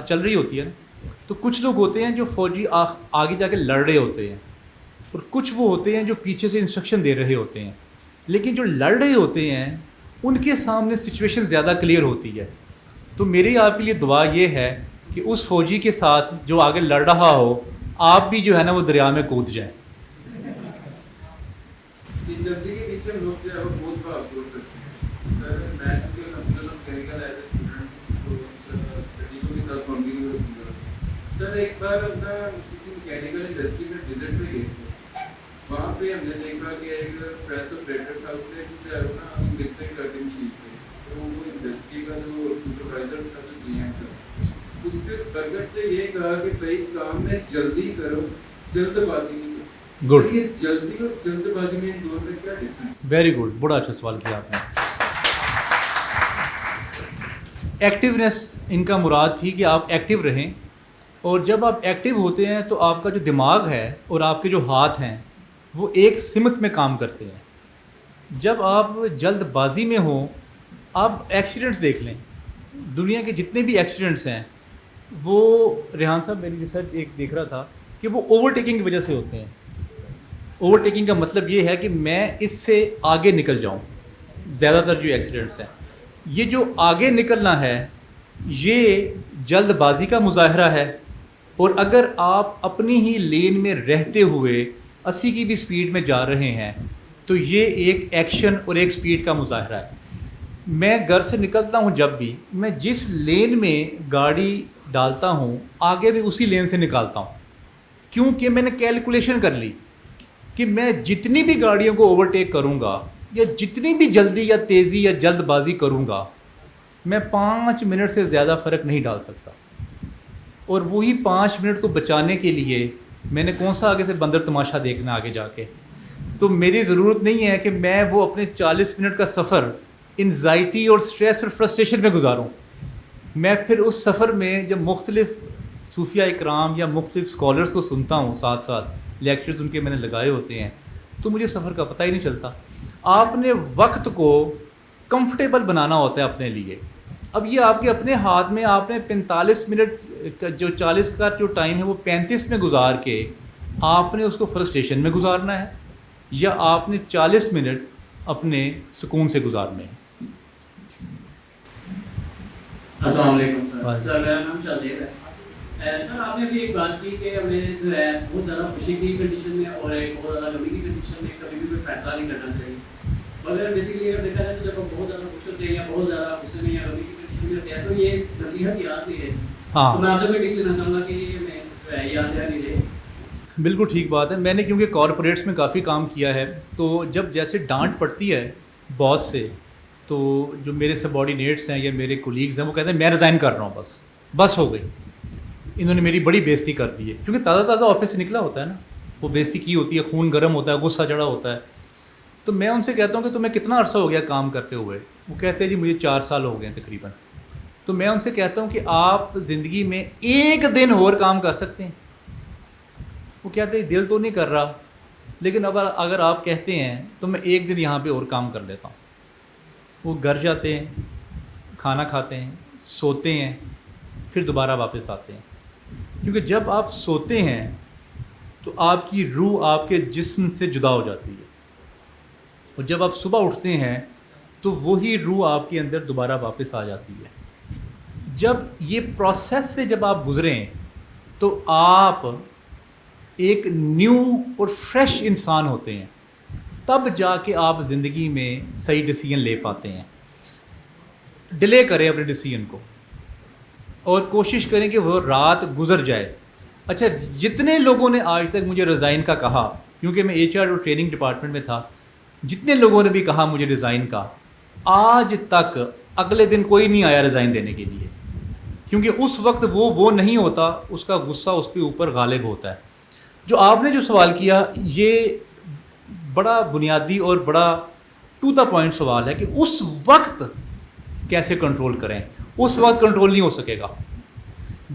چل رہی ہوتی ہے نا، تو کچھ لوگ ہوتے ہیں جو فوجی آگے جا کے لڑ رہے ہوتے ہیں، اور کچھ وہ ہوتے ہیں جو پیچھے سے انسٹرکشن دے رہے ہوتے ہیں. لیکن جو لڑ رہے ہوتے ہیں ان کے سامنے سچویشن زیادہ کلیئر ہوتی ہے. تو میری آپ کے لیے دعا یہ ہے کہ اس فوجی کے ساتھ جو آگے لڑ رہا ہو آپ بھی جو ہے نا وہ دریا میں کود جائیں. جلدی کے پیچھے ہم لوگ جو ہے وہ بہت بڑا اپلوڈ کرتے ہیں. سر میں کیونکہ الحمد للہ کیریکل ایز اے اسٹوڈنٹ تو انشاءاللہ ٹیکنیکل کے ساتھ کنٹینیو رکھوں گا. سر ایک بار اپنا کسی میکینیکل انڈسٹری میں وزٹ پہ گئے تھے، وہاں پہ ہم نے دیکھا کہ ایک پریس آپریٹر تھا، اس نے کچھ نا انڈسٹری کٹنگ شیٹ پہ، تو وہ انڈسٹری کا جو سپروائزر تھا، جو جی ایم تھا، اس کے سپرگٹ سے یہ کہا کہ بھائی کام میں جلدی کرو، جلد بازی نہیں کرو. گڈ، یہ جلدی اور جلد بازی میں ان دونوں میں کیا ڈفرینس؟ ویری گڈ، بڑا اچھا سوال کیا آپ نے. ایکٹیونیس ان کا مراد تھی کہ آپ ایکٹیو رہیں، اور جب آپ ایکٹیو ہوتے ہیں تو آپ کا جو دماغ ہے اور آپ کے جو ہاتھ ہیں وہ ایک سمت میں کام کرتے ہیں. جب آپ جلد بازی میں ہوں، آپ ایکسیڈنٹس دیکھ لیں، دنیا کے جتنے بھی ایکسیڈنٹس ہیں وہ ریحان صاحب میری ریسرچ ایک دیکھ رہا تھا کہ وہ اوور ٹیکنگ کی وجہ سے ہوتے ہیں. اوور ٹیکنگ کا مطلب یہ ہے کہ میں اس سے آگے نکل جاؤں. زیادہ تر جو ایکسیڈنٹس ہیں، یہ جو آگے نکلنا ہے یہ جلد بازی کا مظاہرہ ہے. اور اگر آپ اپنی ہی لین میں رہتے ہوئے 80 کی بھی سپیڈ میں جا رہے ہیں تو یہ ایک ایکشن اور ایک سپیڈ کا مظاہرہ ہے. میں گھر سے نکلتا ہوں، جب بھی میں جس لین میں گاڑی ڈالتا ہوں آگے بھی اسی لین سے نکالتا ہوں، کیونکہ میں نے کیلکولیشن کر لی کہ میں جتنی بھی گاڑیوں کو اوورٹیک کروں گا یا جتنی بھی جلدی یا تیزی یا جلد بازی کروں گا، میں 5 منٹ سے زیادہ فرق نہیں ڈال سکتا. اور وہی 5 منٹ کو بچانے کے لیے میں نے کون سا آگے سے بندر تماشا دیکھنا آگے جا کے. تو میری ضرورت نہیں ہے کہ میں وہ اپنے 40 منٹ کا سفر انزائٹی اور سٹریس اور فرسٹریشن میں گزاروں. میں پھر اس سفر میں جب مختلف صوفیہ اکرام یا مختلف اسکالرس کو سنتا ہوں، ساتھ ساتھ لیکچرز ان کے میں نے لگائے ہوتے ہیں، تو مجھے سفر کا پتہ ہی نہیں چلتا. آپ نے وقت کو کمفرٹیبل بنانا ہوتا ہے اپنے لیے. اب یہ آپ کے اپنے ہاتھ میں، آپ نے 45 منٹ جو 40 کا جو ٹائم ہے وہ 35 میں گزار کے آپ نے اس کو فرسٹریشن میں گزارنا ہے، یا آپ نے 40 منٹ اپنے سکون سے گزارنے ہیں. السلام علیکم سر. سر میرا نام شادیر ہے. سر آپ نے ابھی ایک بات کی کہ ہمیں جو ہے بہت زیادہ خوشی کی کنڈیشن میں اور ایک بہت زیادہ غمی کی کنڈیشن میں کبھی بھی کوئی فیصلہ نہیں کرنا چاہیے. مگر بیسیکلی اگر دیکھا جائے تو جب ہم بہت زیادہ خوش ہوتے ہیں یا بہت زیادہ غصے میں یا غمی کی کرتے ہیں تو یہ نصیحت یاد نہیں رہتی. ہاں تو میں آٹومیٹکلی لینا چاہوں گا کہ یہ میں یاد نہیں رہے. بالکل ٹھیک بات ہے. میں نے کیونکہ کارپوریٹس میں کافی کام کیا ہے تو جب جیسے ڈانٹ پڑتی ہے باس سے تو جو میرے سبارڈینیٹس ہیں یا میرے کولیگز ہیں وہ کہتے ہیں میں ریزائن کر رہا ہوں, بس ہو گئی, انہوں نے میری بڑی بےزتی کر دی ہے. کیونکہ تازہ آفس سے نکلا ہوتا ہے نا, وہ بےزتی کی ہوتی ہے, خون گرم ہوتا ہے, غصہ چڑھا ہوتا ہے. تو میں ان سے کہتا ہوں کہ تمہیں کتنا عرصہ ہو گیا کام کرتے ہوئے؟ وہ کہتے ہیں جی مجھے 4 سال ہو گئے ہیں تقریباً. تو میں ان سے کہتا ہوں کہ آپ زندگی میں ایک دن اور کام کر سکتے ہیں؟ وہ کہتے ہیں دل تو نہیں کر رہا, لیکن اگر آپ کہتے ہیں تو میں ایک دن یہاں پہ اور کام کر لیتا ہوں. وہ گھر جاتے ہیں, کھانا کھاتے ہیں, سوتے ہیں, پھر دوبارہ واپس آتے ہیں. کیونکہ جب آپ سوتے ہیں تو آپ کی روح آپ کے جسم سے جدا ہو جاتی ہے, اور جب آپ صبح اٹھتے ہیں تو وہی روح آپ کے اندر دوبارہ واپس آ جاتی ہے. جب یہ پروسیس سے جب آپ گزریں تو آپ ایک نیو اور فریش انسان ہوتے ہیں, تب جا کے آپ زندگی میں صحیح ڈیسیژن لے پاتے ہیں. ڈیلے کریں اپنے ڈیسیژن کو اور کوشش کریں کہ وہ رات گزر جائے. اچھا, جتنے لوگوں نے آج تک مجھے ریزائن کا کہا, کیونکہ میں HR اور ٹریننگ ڈپارٹمنٹ میں تھا, جتنے لوگوں نے بھی کہا مجھے ریزائن کا, آج تک اگلے دن کوئی نہیں آیا ریزائن دینے کے لیے. کیونکہ اس وقت وہ نہیں ہوتا, اس کا غصہ اس کے اوپر غالب ہوتا ہے. جو آپ نے جو سوال کیا یہ بڑا بنیادی اور بڑا ٹو دا پوائنٹ سوال ہے کہ اس وقت کیسے کنٹرول کریں. اس وقت کنٹرول نہیں ہو سکے گا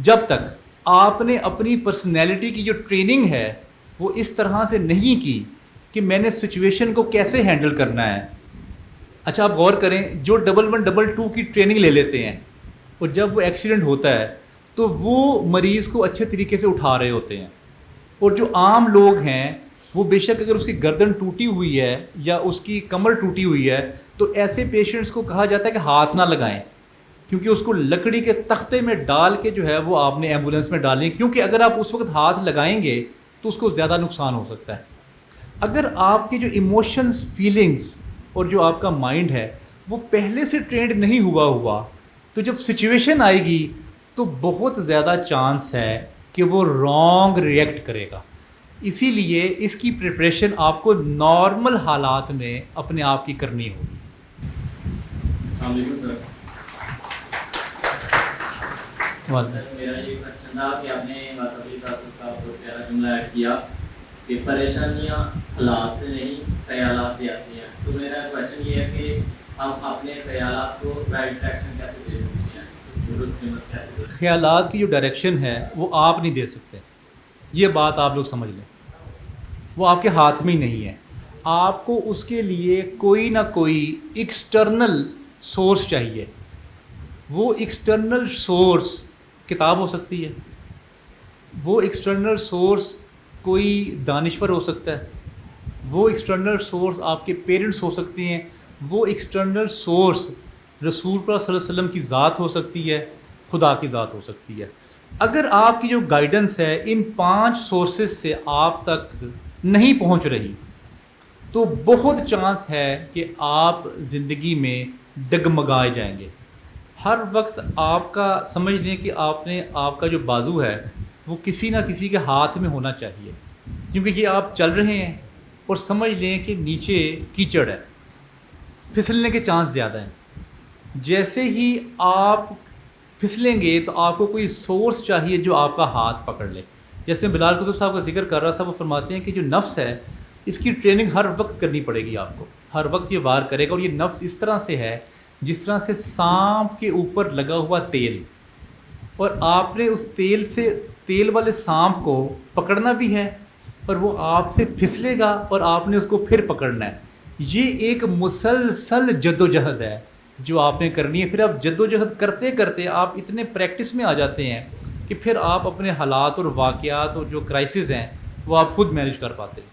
جب تک آپ نے اپنی پرسنالٹی کی جو ٹریننگ ہے وہ اس طرح سے نہیں کی کہ میں نے سچویشن کو کیسے ہینڈل کرنا ہے. اچھا, آپ غور کریں, جو 1122 کی ٹریننگ لے لیتے ہیں اور جب وہ ایکسیڈنٹ ہوتا ہے تو وہ مریض کو اچھے طریقے سے اٹھا رہے ہوتے ہیں, اور جو عام لوگ ہیں وہ بے شک اگر اس کی گردن ٹوٹی ہوئی ہے یا اس کی کمر ٹوٹی ہوئی ہے تو ایسے پیشنٹس کو کہا جاتا ہے کہ ہاتھ نہ لگائیں, کیونکہ اس کو لکڑی کے تختے میں ڈال کے جو ہے وہ آپ نے ایمبولینس میں ڈالیں, کیونکہ اگر آپ اس وقت ہاتھ لگائیں گے تو اس کو زیادہ نقصان ہو سکتا ہے. اگر آپ کے جو ایموشنز, فیلنگز اور جو آپ کا مائنڈ ہے وہ پہلے سے ٹرینڈ نہیں ہوا تو جب سچویشن آئے گی تو بہت زیادہ چانس ہے کہ وہ رانگ ریئیکٹ کرے گا. اسی لیے اس کی پریپریشن آپ کو نارمل حالات میں اپنے آپ کی کرنی ہوگی. السلام علیکم سر. میرا یہ کوشچن تھا کہ آپ نے واسطی تعصب کا بہت پیارا جملہ ایڈ کیا کہ پریشانیاں حالات سے نہیں خیالات سے آتی ہیں. تو میرا کوشچن یہ ہے کہ آپ اپنے خیالات کو رائٹ ڈائریکشن کیسے دے سکتے ہیں, درست سمت کیسے دے سکتے ہیں؟ خیالات کی جو ڈائریکشن ہے وہ آپ نہیں دے سکتے, یہ بات آپ لوگ سمجھ لیں, وہ آپ کے ہاتھ میں ہی نہیں ہے. آپ کو اس کے لیے کوئی نہ کوئی ایکسٹرنل سورس چاہیے. وہ ایکسٹرنل سورس کتاب ہو سکتی ہے, وہ ایکسٹرنل سورس کوئی دانشور ہو سکتا ہے, وہ ایکسٹرنل سورس آپ کے پیرنٹس ہو سکتے ہیں, وہ ایکسٹرنل سورس رسول اللہ صلی اللہ علیہ وسلم کی ذات ہو سکتی ہے, خدا کی ذات ہو سکتی ہے. اگر آپ کی جو گائیڈنس ہے ان 5 سورسز سے آپ تک نہیں پہنچ رہی تو بہت چانس ہے کہ آپ زندگی میں ڈگمگائے جائیں گے. ہر وقت آپ کا سمجھ لیں کہ آپ کا جو بازو ہے وہ کسی نہ کسی کے ہاتھ میں ہونا چاہیے, کیونکہ یہ آپ چل رہے ہیں اور سمجھ لیں کہ نیچے کیچڑ ہے, پھسلنے کے چانس زیادہ ہیں. جیسے ہی آپ پھسلیں گے تو آپ کو کوئی سورس چاہیے جو آپ کا ہاتھ پکڑ لے. جیسے بلال قطب صاحب کا ذکر کر رہا تھا, وہ فرماتے ہیں کہ جو نفس ہے اس کی ٹریننگ ہر وقت کرنی پڑے گی, آپ کو ہر وقت یہ وار کرے گا. اور یہ نفس اس طرح سے ہے جس طرح سے سانپ کے اوپر لگا ہوا تیل, اور آپ نے اس تیل والے سانپ کو پکڑنا بھی ہے اور وہ آپ سے پھسلے گا اور آپ نے اس کو پھر پکڑنا ہے. یہ ایک مسلسل جد و جہد ہے جو آپ نے کرنی ہے. پھر آپ جد و جہد کرتے کرتے آپ اتنے پریکٹس میں آ جاتے ہیں کہ پھر آپ اپنے حالات اور واقعات اور جو کرائسس ہیں وہ آپ خود مینیج کر پاتے ہیں.